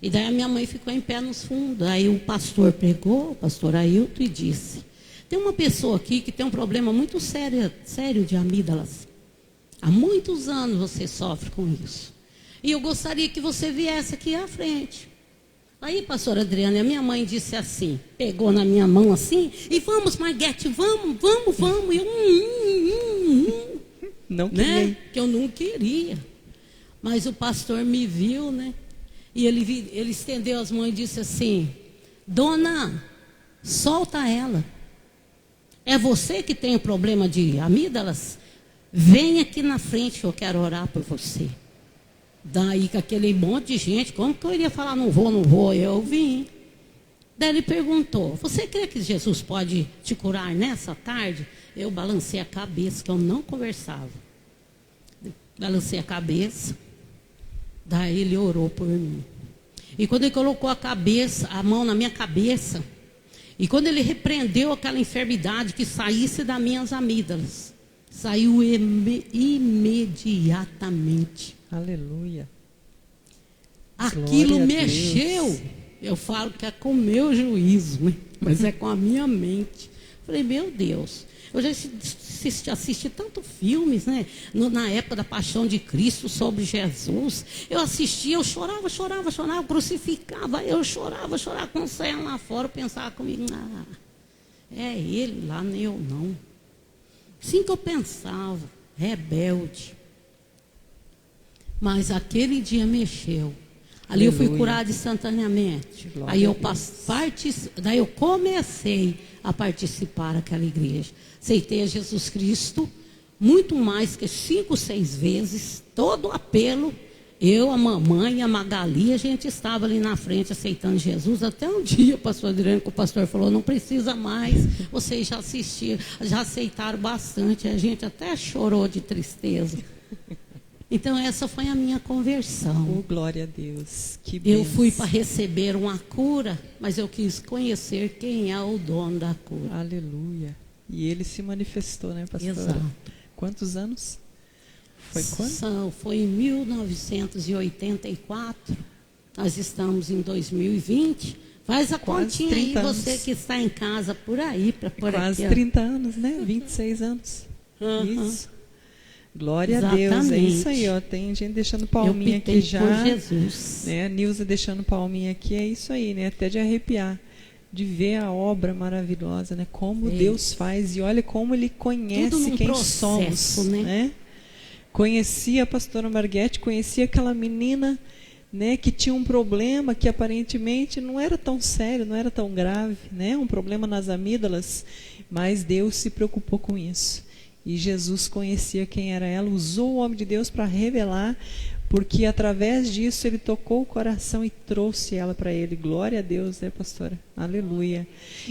E daí a minha mãe ficou em pé nos fundos. Aí o pastor pregou, o pastor Ailton, e disse, tem uma pessoa aqui que tem um problema muito sério de amígdalas. Há muitos anos você sofre com isso. E eu gostaria que você viesse aqui à frente. Aí, pastora Adriana, a minha mãe disse assim, pegou na minha mão assim, e vamos, Marguete, vamos. E eu, não queria. Né? Que eu não queria. Mas o pastor me viu, né? E ele estendeu as mãos e disse assim, dona, solta ela. É você que tem o problema de amígdalas? Vem aqui na frente que eu quero orar por você. Daí com aquele monte de gente, como que eu iria falar, não vou, eu vim. Daí ele perguntou, você crê que Jesus pode te curar nessa tarde? Eu balancei a cabeça, que eu não conversava. Balancei a cabeça, daí ele orou por mim. E quando ele colocou a mão na minha cabeça, e quando ele repreendeu aquela enfermidade que saísse das minhas amígdalas, saiu imediatamente. Aleluia. Aquilo mexeu. Eu falo que é com o meu juízo, né? Mas é com a minha mente. Falei, meu Deus. Eu já assisti tantos filmes, né? Na época da Paixão de Cristo, sobre Jesus. Eu assistia, eu chorava, eu crucificava, eu chorava. Quando saia lá fora, eu pensava comigo, é ele lá, nem eu não. Assim que eu pensava, rebelde. Mas aquele dia mexeu. Ali eu fui curada instantaneamente. Aí daí eu comecei a participar daquela igreja. Aceitei a Jesus Cristo, muito mais que 5, 6 vezes, todo o apelo. Eu, a mamãe, a Magali, a gente estava ali na frente aceitando Jesus. Até um dia, pastor Adriano, que o pastor falou, não precisa mais, vocês já assistiram, já aceitaram bastante. A gente até chorou de tristeza. Então essa foi a minha conversão. Oh, glória a Deus. Que bênção. Eu fui para receber uma cura, mas eu quis conhecer quem é o dono da cura. Aleluia. E ele se manifestou, né, pastora? Exato. Quantos anos? Foi quando? Foi em 1984. Nós estamos em 2020. Faz a continha aí, você que está em casa por aí. Quase 30 anos, né? 26 anos. Isso. Glória Exatamente. a Deus, é isso aí, ó. Tem gente deixando palminha aqui já. Por Jesus. Né? A Nilza deixando palminha aqui, é isso aí, né? Até de arrepiar, de ver a obra maravilhosa, né? Como Deus faz, e olha como Ele conhece quem somos, né? Conhecia a pastora Marguete, conhecia aquela menina, né, que tinha um problema que aparentemente não era tão sério, não era tão grave, né? Um problema nas amígdalas, mas Deus se preocupou com isso. E Jesus conhecia quem era ela, usou o homem de Deus para revelar, porque através disso ele tocou o coração e trouxe ela para ele. Glória a Deus, né, pastora? Aleluia.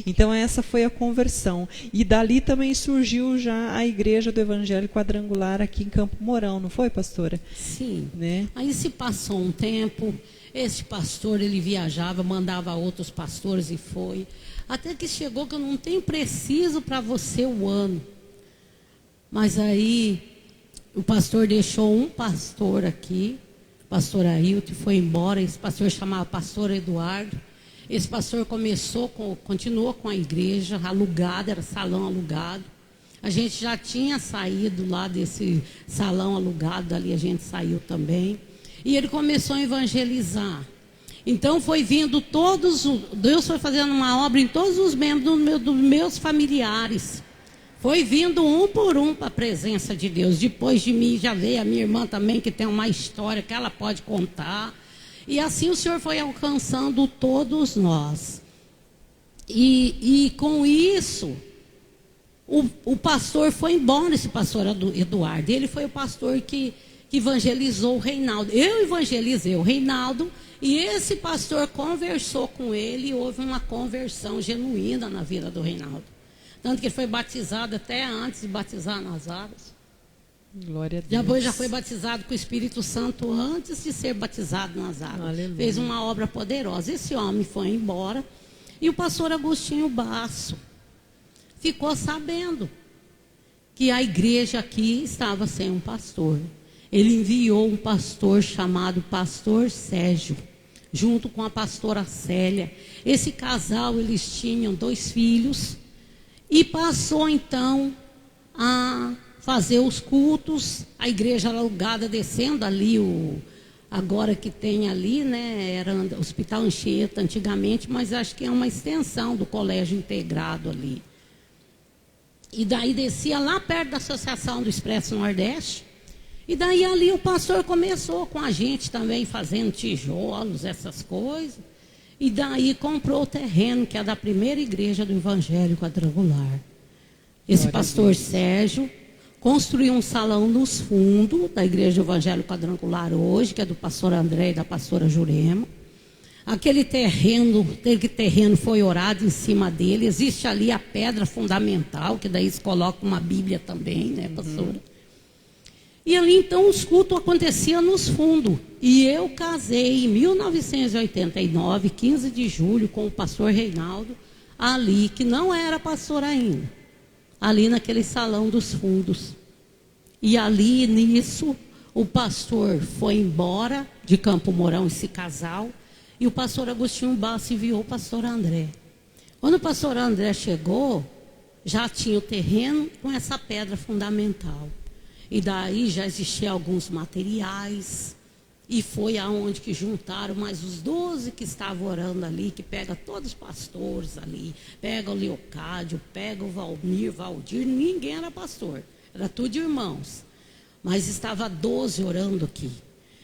Então essa foi a conversão. E dali também surgiu já a igreja do Evangelho Quadrangular aqui em Campo Mourão, não foi, pastora? Sim. Né? Aí se passou um tempo, esse pastor ele viajava, mandava outros pastores e foi. Até que chegou que eu não tenho preciso para você o ano. Mas aí o pastor deixou um pastor aqui, pastor Ailton, foi embora. Esse pastor chamava pastor Eduardo. Esse pastor continuou com a igreja alugada, era salão alugado. A gente já tinha saído lá desse salão alugado, dali a gente saiu também. E ele começou a evangelizar. Então foi vindo Deus foi fazendo uma obra em todos os membros dos meus familiares. Foi vindo um por um para a presença de Deus. Depois de mim já veio a minha irmã também, que tem uma história que ela pode contar. E assim o Senhor foi alcançando todos nós. E com isso, o pastor foi embora, esse pastor Eduardo. Ele foi o pastor que evangelizou o Reinaldo. Eu evangelizei o Reinaldo e esse pastor conversou com ele e houve uma conversão genuína na vida do Reinaldo. Tanto que ele foi batizado até antes de batizar nas águas. Glória a Deus. Depois já foi batizado com o Espírito Santo antes de ser batizado nas águas. Aleluia. Fez uma obra poderosa. Esse homem foi embora e o pastor Agostinho Basso ficou sabendo que a igreja aqui estava sem um pastor. Ele enviou um pastor chamado pastor Sérgio, junto com a pastora Célia. Esse casal, eles tinham 2 filhos. E passou então a fazer os cultos, a igreja alugada descendo ali, agora que tem ali, né, era o Hospital Anchieta antigamente, mas acho que é uma extensão do colégio integrado ali. E daí descia lá perto da Associação do Expresso Nordeste, e daí ali o pastor começou com a gente também, fazendo tijolos, essas coisas. E daí comprou o terreno, que é da primeira igreja do Evangelho Quadrangular. Esse pastor Sérgio construiu um salão nos fundos da igreja do Evangelho Quadrangular hoje, que é do pastor André e da pastora Jurema. Aquele terreno foi orado em cima dele. Existe ali a pedra fundamental, que daí se coloca uma Bíblia também, né, pastora? E ali então os cultos aconteciam nos fundos. E eu casei em 1989, 15 de julho, com o pastor Reinaldo, ali, que não era pastor ainda, ali naquele salão dos fundos. E ali, nisso, o pastor foi embora de Campo Mourão, esse casal, e o pastor Agostinho Basso enviou o pastor André. Quando o pastor André chegou, já tinha o terreno com essa pedra fundamental. E daí já existiam alguns materiais, e foi aonde que juntaram mais os 12 que estavam orando ali, que pega todos os pastores ali, pega o Leocádio, pega o Valdir, ninguém era pastor, era tudo irmãos. Mas estava 12 orando aqui.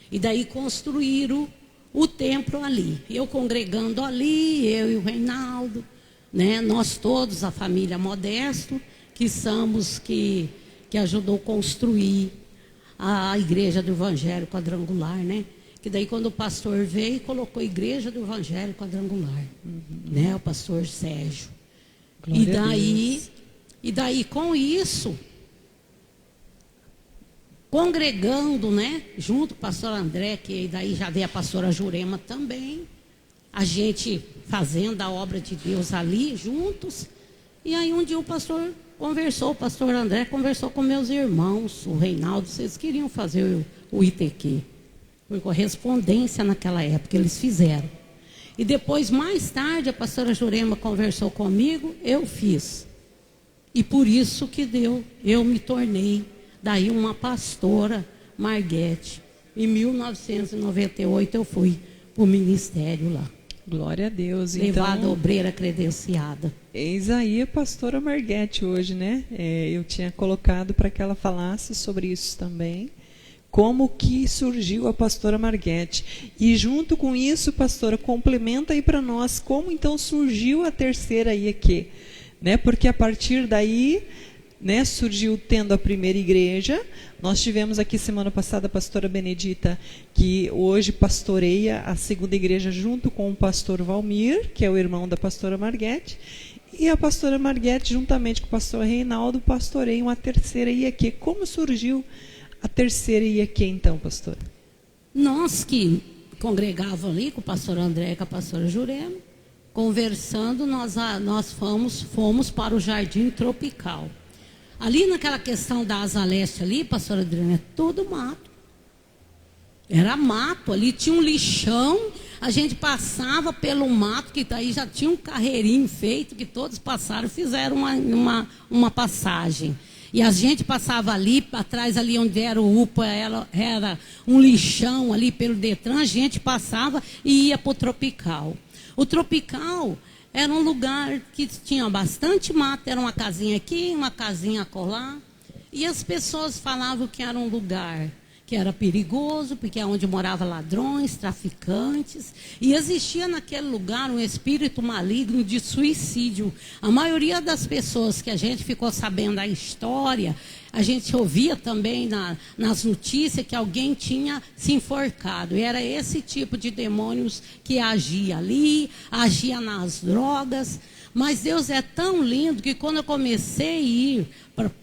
E daí construíram o templo ali. Eu congregando ali, eu e o Reinaldo, né? Nós todos, a família Modesto, que somos que ajudou a construir a igreja do Evangelho Quadrangular, né? Que daí quando o pastor veio, colocou a igreja do Evangelho Quadrangular, né? O pastor Sérgio. E daí com isso, congregando, né? Junto com o pastor André, que daí já veio a pastora Jurema também, a gente fazendo a obra de Deus ali, juntos. E aí um dia o pastor André conversou com meus irmãos, o Reinaldo, vocês queriam fazer o ITQ. Por correspondência naquela época, eles fizeram. E depois, mais tarde, a pastora Jurema conversou comigo, eu fiz. E por isso que eu me tornei daí uma pastora Marguete. Em 1998 eu fui para o ministério lá. Glória a Deus. Levada então, obreira credenciada. Eis aí a pastora Marguete hoje, né? Eu tinha colocado para que ela falasse sobre isso também. Como que surgiu a pastora Marguete. E junto com isso, pastora, complementa aí para nós como então surgiu a terceira IEQ. Né? Porque a partir daí né, surgiu tendo a primeira igreja. Nós tivemos aqui semana passada a pastora Benedita, que hoje pastoreia a segunda igreja junto com o pastor Valmir, que é o irmão da pastora Marguete. E a pastora Marguete, juntamente com o pastor Reinaldo, pastoreiam a terceira IEQ. Como surgiu a terceira IEQ, então, pastor? Nós que congregávamos ali com o pastor André e com a pastora Jurema, conversando, nós fomos para o Jardim Tropical. Ali naquela questão da Asa Leste ali, pastora Adriana, é tudo mato. Era mato, ali tinha um lixão, a gente passava pelo mato, que daí já tinha um carreirinho feito, que todos passaram, fizeram uma passagem. E a gente passava ali, atrás ali onde era o UPA, era um lixão ali pelo Detran, a gente passava e ia para o Tropical. O Tropical era um lugar que tinha bastante mato, era uma casinha aqui, uma casinha acolá. E as pessoas falavam que era um lugar que era perigoso, porque é onde moravam ladrões, traficantes. E existia naquele lugar um espírito maligno de suicídio. A maioria das pessoas que a gente ficou sabendo da história, a gente ouvia também nas notícias que alguém tinha se enforcado. E era esse tipo de demônios que agia ali, agia nas drogas. Mas Deus é tão lindo que quando eu comecei a ir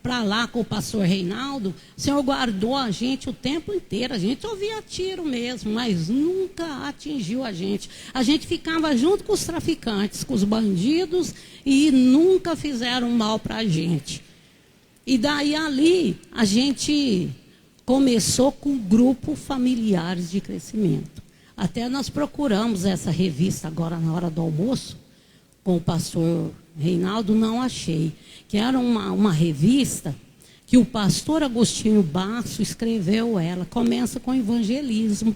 para lá com o pastor Reinaldo, o Senhor guardou a gente o tempo inteiro. A gente ouvia tiro mesmo, mas nunca atingiu a gente. A gente ficava junto com os traficantes, com os bandidos, e nunca fizeram mal para a gente. E daí ali a gente começou com um grupo Familiares de Crescimento. Até nós procuramos essa revista agora na hora do almoço, com o pastor Reinaldo, não achei. Que era uma revista que o pastor Agostinho Basso escreveu ela. Começa com evangelismo.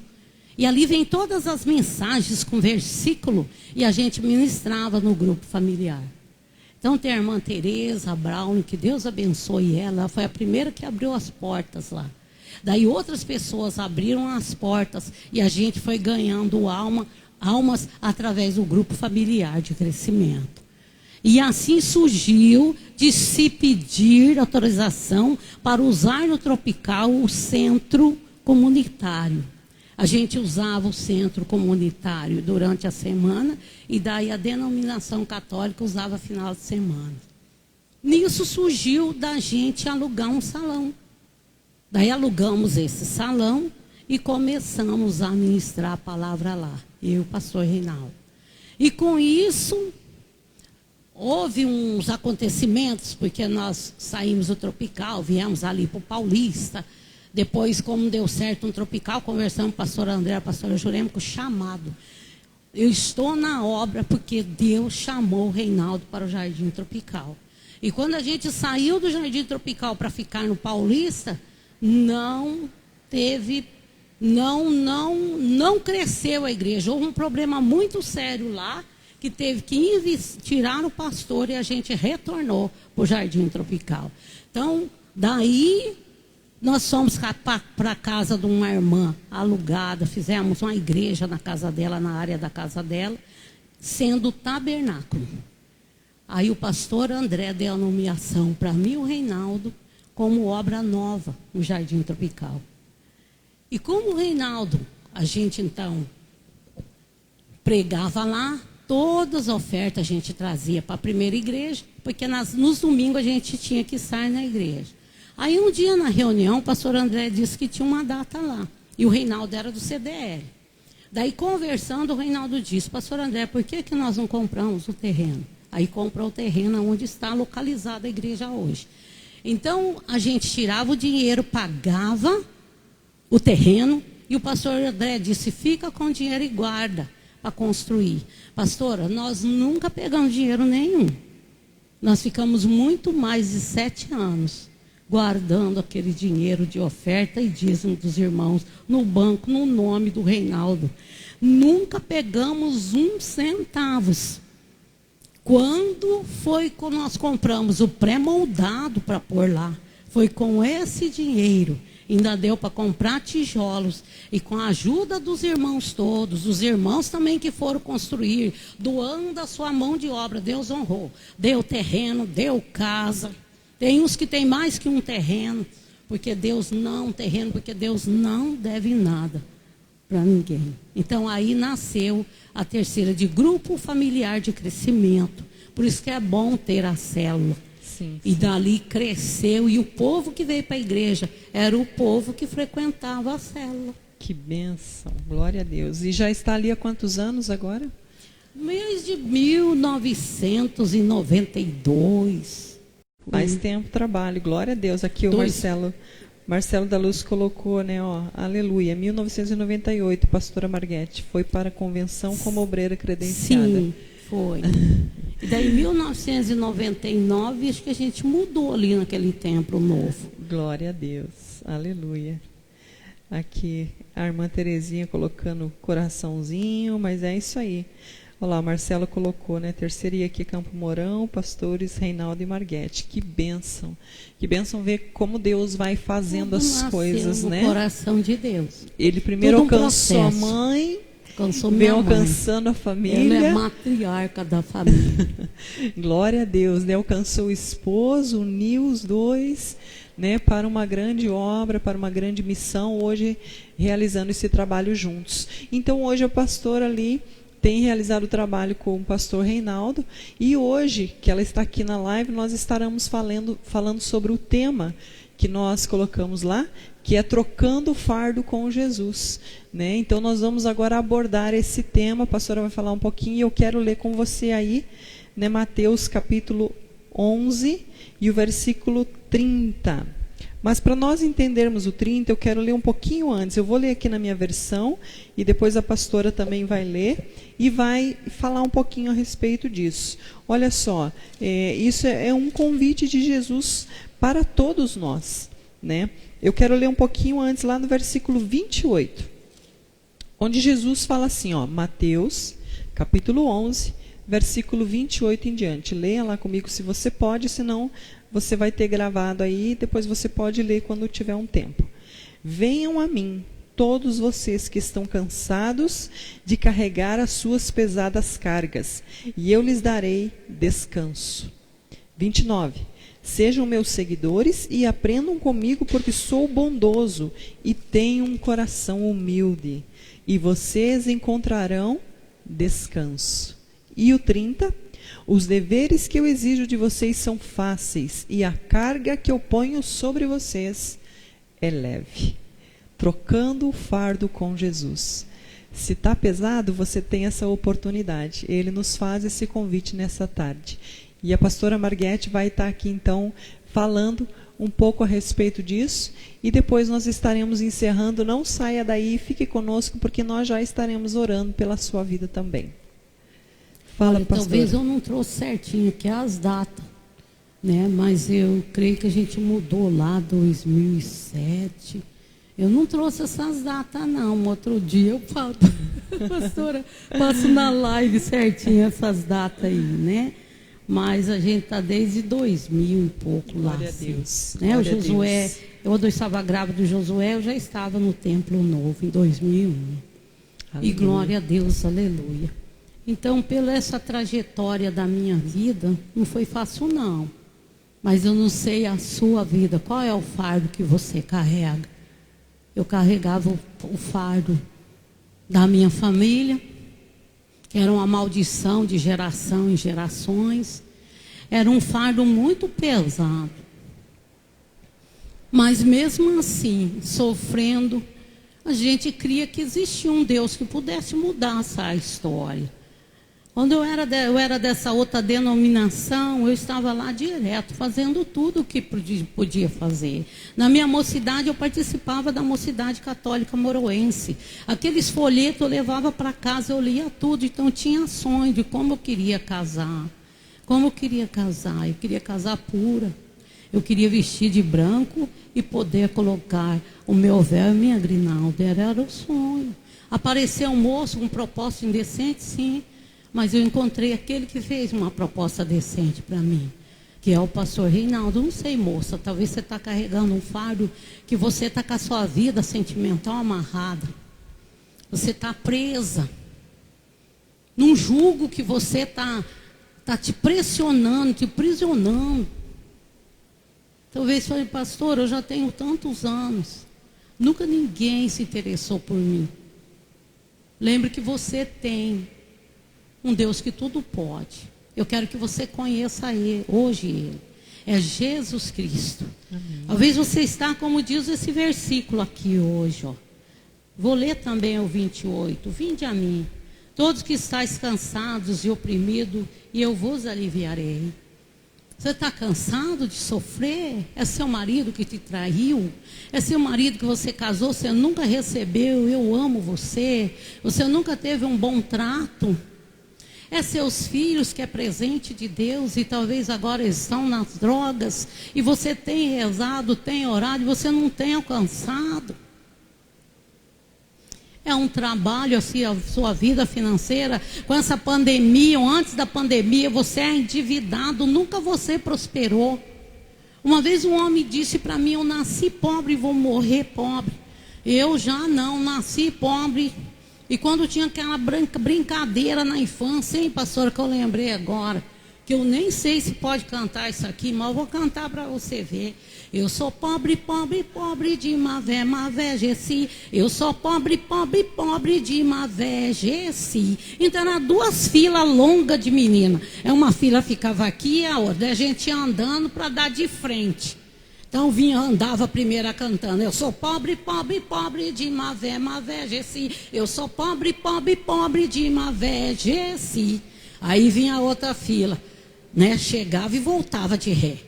E ali vem todas as mensagens com versículo, e a gente ministrava no grupo familiar. Então tem a irmã Tereza Brown, que Deus abençoe ela. Ela foi a primeira que abriu as portas lá. Daí outras pessoas abriram as portas e a gente foi ganhando almas através do grupo familiar de crescimento. E assim surgiu de se pedir autorização para usar no Tropical o centro comunitário. A gente usava o centro comunitário durante a semana e daí a denominação católica usava final de semana. Nisso surgiu da gente alugar um salão. Daí alugamos esse salão e começamos a ministrar a palavra lá, eu e o pastor Reinaldo. E com isso, houve uns acontecimentos, porque nós saímos do Tropical, viemos ali para o Paulista. Depois, como deu certo no Tropical, conversamos com o pastor André, a pastora Jurema, com o chamado. Eu estou na obra porque Deus chamou o Reinaldo para o Jardim Tropical. E quando a gente saiu do Jardim Tropical para ficar no Paulista, não cresceu a igreja. Houve um problema muito sério lá, que teve que tirar o pastor e a gente retornou para o Jardim Tropical. Então, daí nós fomos para a casa de uma irmã alugada, fizemos uma igreja na casa dela, na área da casa dela, sendo tabernáculo. Aí o pastor André deu a nomeação para mim e o Reinaldo como obra nova no Jardim Tropical. E como o Reinaldo, a gente então pregava lá, todas as ofertas a gente trazia para a primeira igreja, porque nos domingos a gente tinha que estar na igreja. Aí um dia na reunião, o pastor André disse que tinha uma data lá, e o Reinaldo era do CDL. Daí conversando, o Reinaldo disse: pastor André, por que nós não compramos o terreno? Aí comprou o terreno onde está localizada a igreja hoje. Então a gente tirava o dinheiro, pagava o terreno, e o pastor André disse: fica com o dinheiro e guarda para construir. Pastora, nós nunca pegamos dinheiro nenhum. Nós ficamos muito mais de 7 anos guardando aquele dinheiro de oferta e dízimo dos irmãos no banco, no nome do Reinaldo. Nunca pegamos 1 centavo. Quando foi que nós compramos o pré-moldado para pôr lá, foi com esse dinheiro. Ainda deu para comprar tijolos. E com a ajuda dos irmãos todos, os irmãos também que foram construir, doando a sua mão de obra, Deus honrou. Deu terreno, deu casa, Tem uns que tem mais que um terreno, porque Deus não deve nada para ninguém. Então aí nasceu a terceira de grupo familiar de crescimento. Por isso que é bom ter a célula. Sim, E dali cresceu, e o povo que veio para a igreja era o povo que frequentava a célula. Que bênção, glória a Deus. E já está ali há quantos anos agora? Mês de 1992. Mais tempo trabalho, glória a Deus. Aqui o Marcelo da Luz colocou, né, ó, aleluia, 1998, pastora Marguete, foi para a convenção como obreira credenciada. Sim, foi. E daí, em 1999, acho que a gente mudou ali naquele templo novo. Glória a Deus, aleluia. Aqui a irmã Terezinha colocando coraçãozinho, mas é isso aí. Olha lá, o Marcelo colocou, né? Terceira aqui, Campo Mourão, pastores Reinaldo e Marguete. Que bênção ver como Deus vai fazendo as coisas, né? No coração de Deus. Ele primeiro alcançou a mãe, veio alcançando a família. Ela é matriarca da família. Glória a Deus, né? Alcançou o esposo, uniu os dois, né? Para uma grande obra, para uma grande missão, hoje realizando esse trabalho juntos. Então hoje a pastora ali tem realizado o trabalho com o pastor Reinaldo, e hoje, que ela está aqui na live, nós estaremos falando sobre o tema que nós colocamos lá, que é trocando o fardo com Jesus, né? Então nós vamos agora abordar esse tema, a pastora vai falar um pouquinho, e eu quero ler com você aí, né, Mateus capítulo 11 e o versículo 30. Mas para nós entendermos o 30, eu quero ler um pouquinho antes. Eu vou ler aqui na minha versão e depois a pastora também vai ler e vai falar um pouquinho a respeito disso. Olha só, isso é um convite de Jesus para todos nós, né? Eu quero ler um pouquinho antes, lá no versículo 28, onde Jesus fala assim, ó, Mateus capítulo 11, versículo 28 em diante. Leia lá comigo se você pode, senão você vai ter gravado aí, depois você pode ler quando tiver um tempo. Venham a mim, todos vocês que estão cansados de carregar as suas pesadas cargas, e eu lhes darei descanso. 29. Sejam meus seguidores e aprendam comigo, porque sou bondoso e tenho um coração humilde, e vocês encontrarão descanso. E o 30. Os deveres que eu exijo de vocês são fáceis, e a carga que eu ponho sobre vocês é leve. Trocando o fardo com Jesus. Se está pesado, você tem essa oportunidade. Ele nos faz esse convite nessa tarde. E a pastora Marguete vai estar aqui, então, falando um pouco a respeito disso. E depois nós estaremos encerrando. Não saia daí, fique conosco, porque nós já estaremos orando pela sua vida também. Fala, pastora. Talvez eu não trouxe certinho aqui as datas, né? Mas eu creio que a gente mudou lá 2007. Eu não trouxe essas datas, não. Outro dia eu falo, pastora, passo na live certinho essas datas aí, né? Mas a gente está desde 2000 e pouco lá. Glória a Deus. Né? Glória o Josué, quando eu estava grávida do Josué, eu já estava no Templo Novo, em 2001. Aleluia. E glória a Deus, aleluia. Então, pela essa trajetória da minha vida, não foi fácil não. Mas eu não sei a sua vida, qual é o fardo que você carrega? Eu carregava o fardo da minha família, que era uma maldição de geração em gerações. Era um fardo muito pesado. Mas mesmo assim, sofrendo, a gente cria que existia um Deus que pudesse mudar essa história. Quando eu era dessa outra denominação, eu estava lá direto, fazendo tudo o que podia fazer. Na minha mocidade, eu participava da Mocidade Católica Moroense. Aqueles folhetos eu levava para casa, eu lia tudo. Então, tinha sonho de como eu queria casar. Como eu queria casar? Eu queria casar pura. Eu queria vestir de branco e poder colocar o meu véu e minha grinalda. Era o sonho. Apareceu um moço com proposta indecente, sim. Mas eu encontrei aquele que fez uma proposta decente para mim, que é o pastor Reinaldo. Não sei, moça, talvez você está carregando um fardo que você está com a sua vida sentimental amarrada. Você está presa num jugo que você está te pressionando, te prisionando. Talvez fale, pastor, eu já tenho tantos anos. Nunca ninguém se interessou por mim. Lembre que você tem um Deus que tudo pode. Eu quero que você conheça Ele, hoje Ele. É Jesus Cristo. Amém. Talvez você está, como diz esse versículo aqui hoje, ó. Vou ler também o 28. Vinde a mim, todos que estáis cansados e oprimidos, e eu vos aliviarei. Você está cansado de sofrer? É seu marido que te traiu? É seu marido que você casou, você nunca recebeu, eu amo você? Você nunca teve um bom trato? É seus filhos que é presente de Deus e talvez agora estão nas drogas e você tem rezado, tem orado e você não tem alcançado? É um trabalho assim, a sua vida financeira, com essa pandemia, ou antes da pandemia, você é endividado, nunca você prosperou. Uma vez um homem disse para mim, eu nasci pobre e vou morrer pobre. Eu já não, nasci pobre. E quando tinha aquela brincadeira na infância, hein, pastora, que eu lembrei agora, que eu nem sei se pode cantar isso aqui, mas eu vou cantar para você ver. Eu sou pobre, pobre, pobre de Mavé, Mavé, Gessi. Eu sou pobre, pobre, pobre de Mavé, Gessi. Então eram duas filas longas de menina. Uma fila ficava aqui e a outra. A gente ia andando para dar de frente. Então andava a primeira cantando. Eu sou pobre, pobre, pobre de Mavé, Mavé, Gessi. Eu sou pobre, pobre, pobre de Mavé, Gessi. Aí vinha a outra fila, né? Chegava e voltava de ré.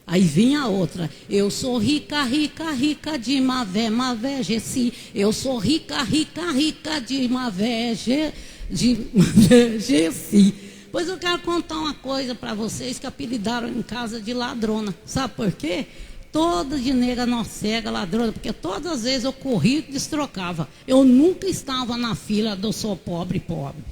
Aí vinha a outra. Eu sou rica, rica, rica de Mavé, Mavé, Gessi. Eu sou rica, rica, rica de Mavé, Gessi. Pois eu quero contar uma coisa para vocês que apelidaram em casa de ladrona. Sabe por quê? Toda de nega não cega, ladrona, porque todas as vezes eu corria e destrocava. Eu nunca estava na fila do sou pobre, pobre.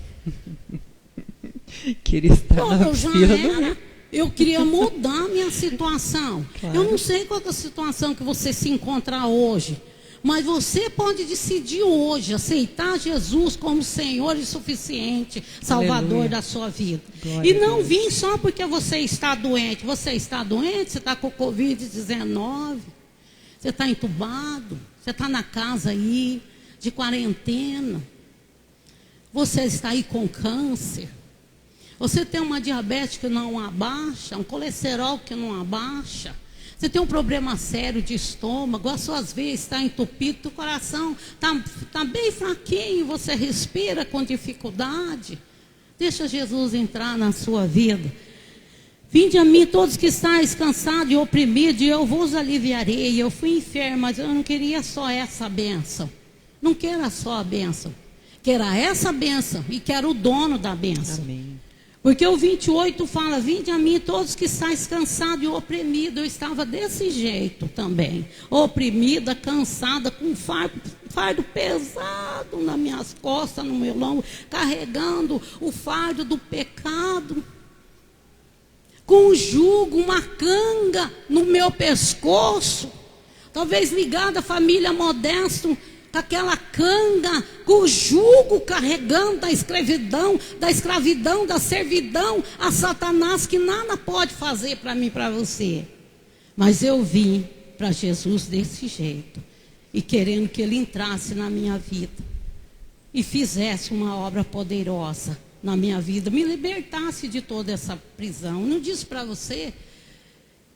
Queria estar na fila do... Eu queria mudar a minha situação. Claro. Eu não sei qual é a situação que você se encontra hoje, mas você pode decidir hoje aceitar Jesus como Senhor e suficiente, Salvador Aleluia. Da sua vida. Glória e não vir só porque você está doente. Você está doente, você está com Covid-19, você está entubado, você está na casa aí, de quarentena, você está aí com câncer. Você tem uma diabetes que não abaixa, um colesterol que não abaixa. Você tem um problema sério de estômago, as suas veias estão entupidas, o coração está bem fraquinho, você respira com dificuldade. Deixa Jesus entrar na sua vida. Vinde a mim todos que estáis cansados e oprimidos, e eu vos aliviarei. Eu fui enferma, mas eu não queria só essa bênção. Não quero só a bênção. Quero essa bênção e quero o dono da bênção. Amém. Porque o 28 fala, vinde a mim todos que estáis cansados e oprimidos. Eu estava desse jeito também. Oprimida, cansada, com fardo pesado nas minhas costas, no meu lombo. Carregando o fardo do pecado. Com um jugo, uma canga no meu pescoço. Talvez ligada à família Modesto. Com aquela canga, com o jugo carregando da escravidão, da servidão a Satanás, que nada pode fazer para mim e para você. Mas eu vim para Jesus desse jeito, e querendo que Ele entrasse na minha vida, e fizesse uma obra poderosa na minha vida, me libertasse de toda essa prisão. Eu não disse para você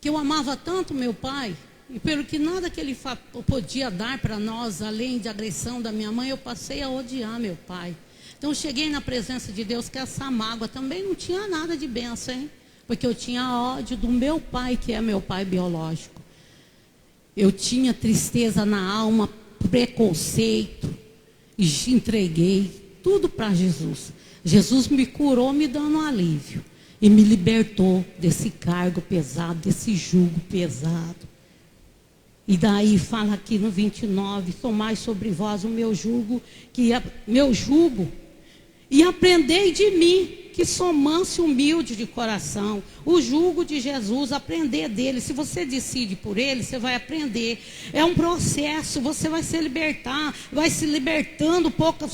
que eu amava tanto meu pai, e pelo que nada que ele podia dar para nós, além de agressão da minha mãe, eu passei a odiar meu pai. Então eu cheguei na presença de Deus, que essa mágoa também não tinha nada de bênção, hein? Porque eu tinha ódio do meu pai, que é meu pai biológico. Eu tinha tristeza na alma, preconceito, e entreguei tudo para Jesus. Jesus me curou, me dando um alívio, e me libertou desse cargo pesado, desse jugo pesado. E daí fala aqui no 29, tomai sobre vós o meu jugo, e aprendei de mim, que sou manso e humilde de coração. O jugo de Jesus, aprender dele. Se você decide por ele, você vai aprender. É um processo, você vai se libertar, vai se libertando pouco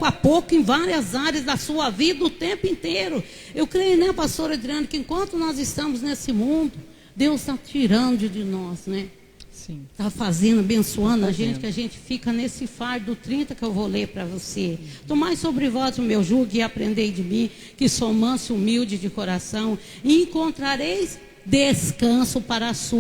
a pouco, em várias áreas da sua vida, o tempo inteiro. Eu creio, né, pastor Adriano, que enquanto nós estamos nesse mundo, Deus está tirando de nós, né? Sim. Está fazendo, abençoando a gente, fazendo. que a gente fica nesse fardo 30 que eu vou ler para você. Tomai sobre vós o meu jugo e aprendei de mim, que sou manso e humilde de coração, e encontrareis descanso para as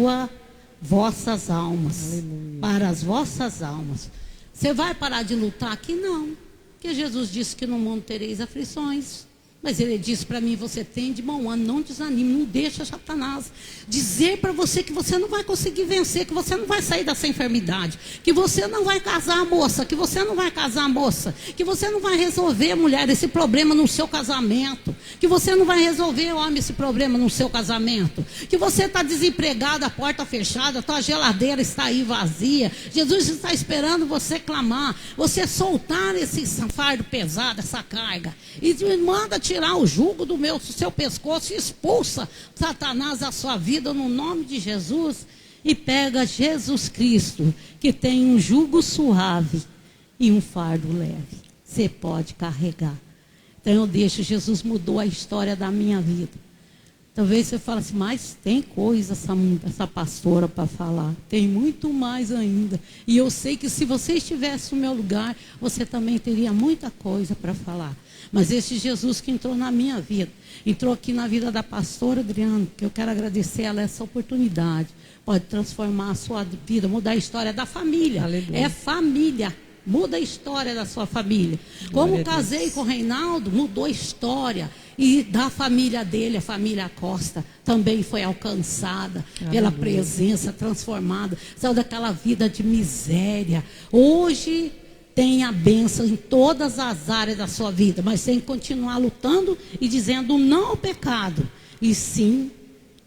vossas almas. Aleluia. Para as vossas almas. Você vai parar de lutar aqui? Não. Porque Jesus disse que no mundo tereis aflições. Mas ele disse para mim, você tem de bom ânimo, não desanime, não deixa Satanás dizer para você que você não vai conseguir vencer, que você não vai sair dessa enfermidade, que você não vai casar, moça, que você não vai casar, moça, que você não vai resolver, mulher, esse problema no seu casamento, que você não vai resolver, homem, esse problema no seu casamento, que você está desempregado, a porta fechada, a tua geladeira está aí vazia, Jesus está esperando você clamar, você soltar esse fardo pesado, essa carga, e manda tirar o jugo do seu pescoço e expulsa Satanás da sua vida no nome de Jesus e pega Jesus Cristo, que tem um jugo suave e um fardo leve. Você pode carregar. Então eu deixo, Jesus mudou a história da minha vida. Talvez você fale assim, mas tem coisa essa pastora para falar. Tem muito mais ainda. E eu sei que se você estivesse no meu lugar, você também teria muita coisa para falar. Mas esse Jesus que entrou na minha vida, entrou aqui na vida da pastora Adriana, que eu quero agradecer a ela essa oportunidade. Pode transformar a sua vida, mudar a história da família. Aleluia. É família. Muda a história da sua família. Como casei com o Reinaldo, mudou a história. E da família dele, a família Costa, também foi alcançada pela presença transformada. Saiu daquela vida de miséria. Hoje tem a bênção em todas as áreas da sua vida, mas tem que continuar lutando e dizendo não ao pecado, e sim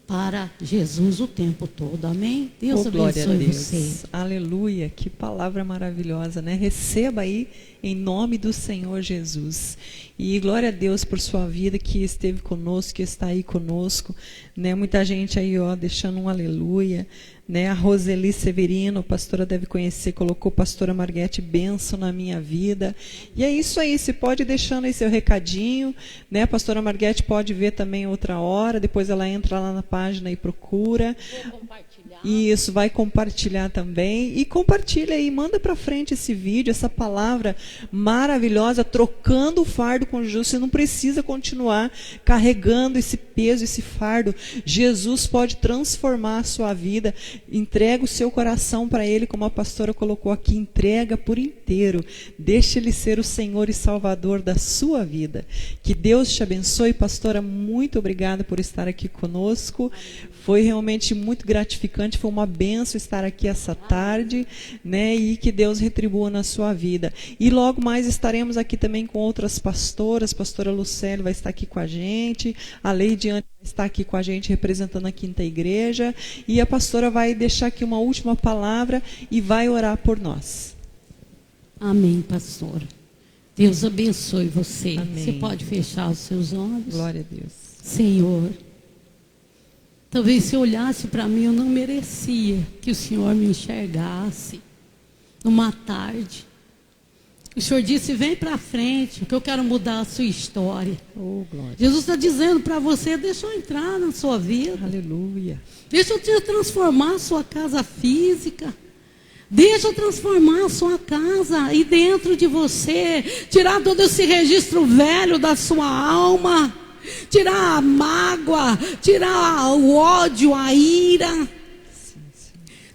para Jesus o tempo todo. Amém? Deus abençoe você. Aleluia, que palavra maravilhosa, né? Receba aí em nome do Senhor Jesus. E glória a Deus por sua vida que esteve conosco, que está aí conosco, né? Muita gente aí, ó, deixando um aleluia, né? A Roseli Severino, a pastora deve conhecer, colocou pastora Marguete, bênção na minha vida. E é isso aí, você pode ir deixando aí seu recadinho, né? A pastora Marguete pode ver também outra hora, depois ela entra lá na página e procura. Vou compartilhar. Isso, vai compartilhar também. E compartilha aí, manda para frente esse vídeo, essa palavra maravilhosa, trocando o fardo com Jesus. Você não precisa continuar carregando esse peso, esse fardo. Jesus pode transformar a sua vida. Entrega o seu coração para Ele, como a pastora colocou aqui, entrega por inteiro. Deixa Ele ser o Senhor e Salvador da sua vida. Que Deus te abençoe, pastora. Muito obrigada por estar aqui conosco. Foi realmente muito gratificante, foi uma bênção estar aqui essa tarde, né? E que Deus retribua na sua vida. E logo mais estaremos aqui também com outras pastoras. A pastora Lucélia vai estar aqui com a gente, a Leidiane está aqui com a gente representando a Quinta Igreja, e a pastora vai deixar aqui uma última palavra e vai orar por nós. Amém, pastora. Deus abençoe você. Amém. Você pode fechar os seus olhos. Glória a Deus. Senhor, talvez se olhasse para mim, eu não merecia que o Senhor me enxergasse numa tarde. O Senhor disse, vem para frente, que eu quero mudar a sua história. Oh, glória. Jesus está dizendo para você, deixa eu entrar na sua vida. Aleluia. Deixa eu te transformar a sua casa física. Deixa eu transformar a sua casa e dentro de você, tirar todo esse registro velho da sua alma, tirar a mágoa, tirar o ódio, a ira,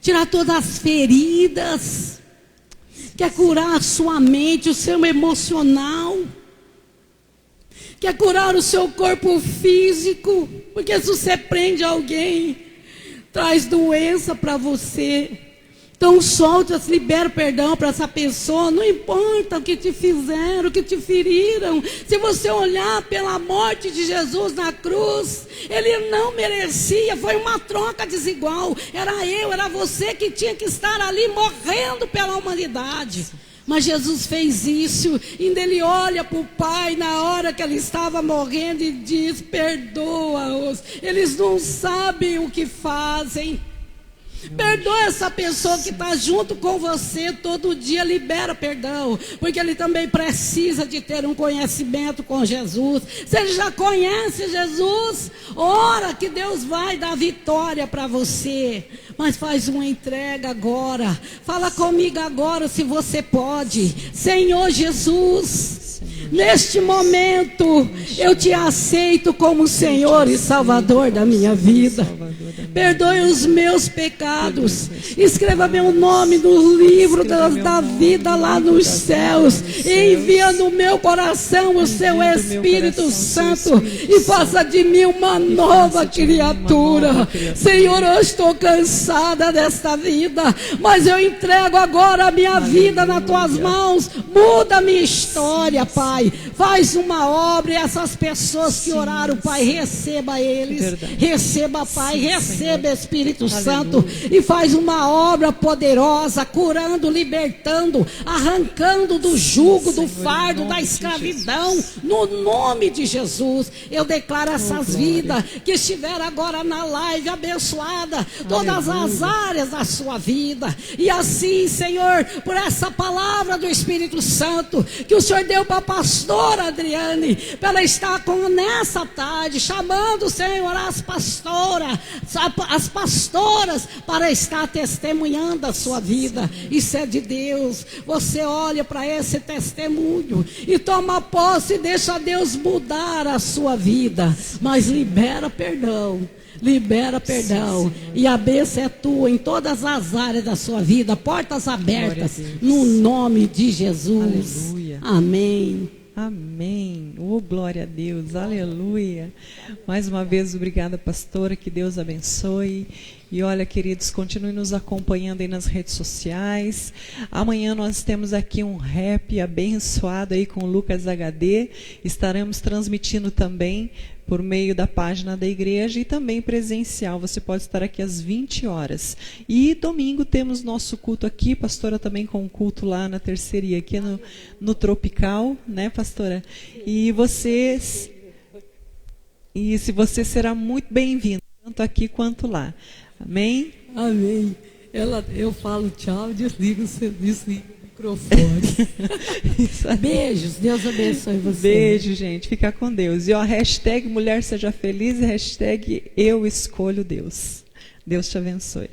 tirar todas as feridas. Quer curar a sua mente, o seu emocional. Quer curar o seu corpo físico. Porque se você prende alguém, traz doença para você. Então solta, libera perdão para essa pessoa. Não importa o que te fizeram, o que te feriram. Se você olhar pela morte de Jesus na cruz, Ele não merecia, foi uma troca desigual. Era você que tinha que estar ali morrendo pela humanidade. Mas Jesus fez isso, e Ele olha para o Pai na hora que Ele estava morrendo e diz, perdoa-os. Eles não sabem o que fazem. Perdoa essa pessoa que está junto com você todo dia, libera perdão, porque ele também precisa de ter um conhecimento com Jesus. Se ele já conhece Jesus, ora que Deus vai dar vitória para você. Mas faz uma entrega agora. Fala comigo agora se você pode. Senhor Jesus, neste momento eu te aceito como Senhor e Salvador da minha vida. Perdoe os meus pecados. Escreva meu nome no livro da vida lá nos céus. E envia no meu coração o seu Espírito Santo. E faça de mim uma nova criatura. Senhor, eu estou cansada desta vida, mas eu entrego agora a minha vida nas tuas mãos. Muda a minha história, Pai. Faz uma obra. E essas pessoas que oraram, Pai, receba eles. Receba, Pai, receba Espírito Santo e faz uma obra poderosa, curando, libertando, arrancando do jugo, do fardo, da escravidão, no nome de Jesus. Eu declaro essas vidas que estiveram agora na live abençoada, todas as áreas da sua vida. E assim, Senhor, por essa palavra do Espírito Santo que o Senhor deu para a pastora Adriane, para ela estar nessa tarde, chamando, Senhor, as pastoras para estar testemunhando a sua vida. Isso é de Deus. Você olha para esse testemunho e toma posse e deixa Deus mudar a sua vida. Mas libera perdão. Libera perdão. E a bênção é tua em todas as áreas da sua vida. Portas abertas no nome de Jesus. Aleluia. Amém. Amém. Oh, glória a Deus. Aleluia. Mais uma vez, obrigada, pastora. Que Deus abençoe. E olha, queridos, continue nos acompanhando aí nas redes sociais. Amanhã nós temos aqui um rap abençoado aí com o Lucas HD. Estaremos transmitindo também por meio da página da igreja e também presencial. Você pode estar aqui às 20 horas. E domingo temos nosso culto aqui, pastora, também com um culto lá na terceira aqui no Tropical, né, pastora? E você será muito bem-vindo, tanto aqui quanto lá. Amém? Amém. Eu falo tchau, desligo o microfone. Beijos, Deus abençoe você. Beijo, gente, fica com Deus. E ó, hashtag Mulher Seja Feliz e hashtag Eu Escolho Deus. Deus te abençoe.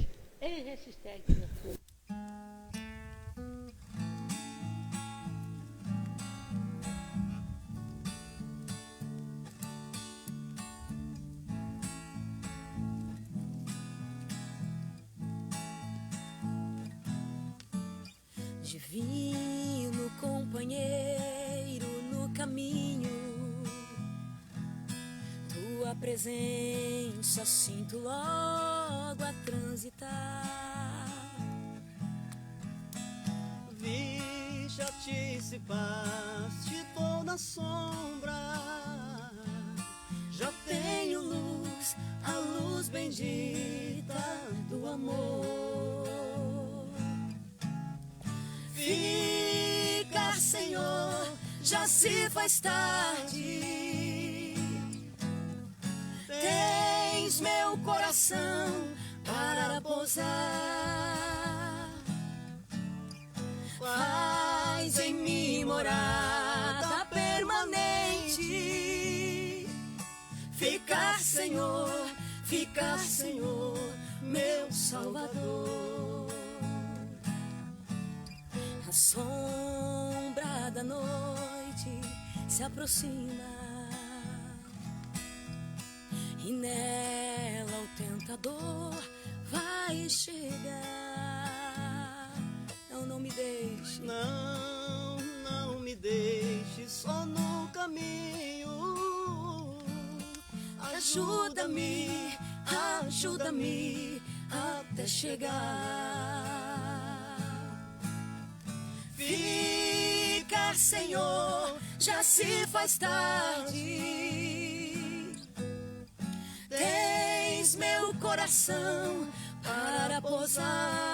Divino companheiro no caminho, tua presença sinto logo a transitar. Vi, já te dissipaste toda a sombra, Já tenho luz, a luz bendita do amor. Fica, Senhor, já se faz tarde. Tens meu coração para pousar. Faz em mim morada permanente. Ficar, Senhor, meu Salvador. A sombra da noite se aproxima e nela o tentador vai chegar. Não me deixe, não me deixe só no caminho. Ajuda-me até chegar. Fica, Senhor, já se faz tarde. Tens meu coração para pousar.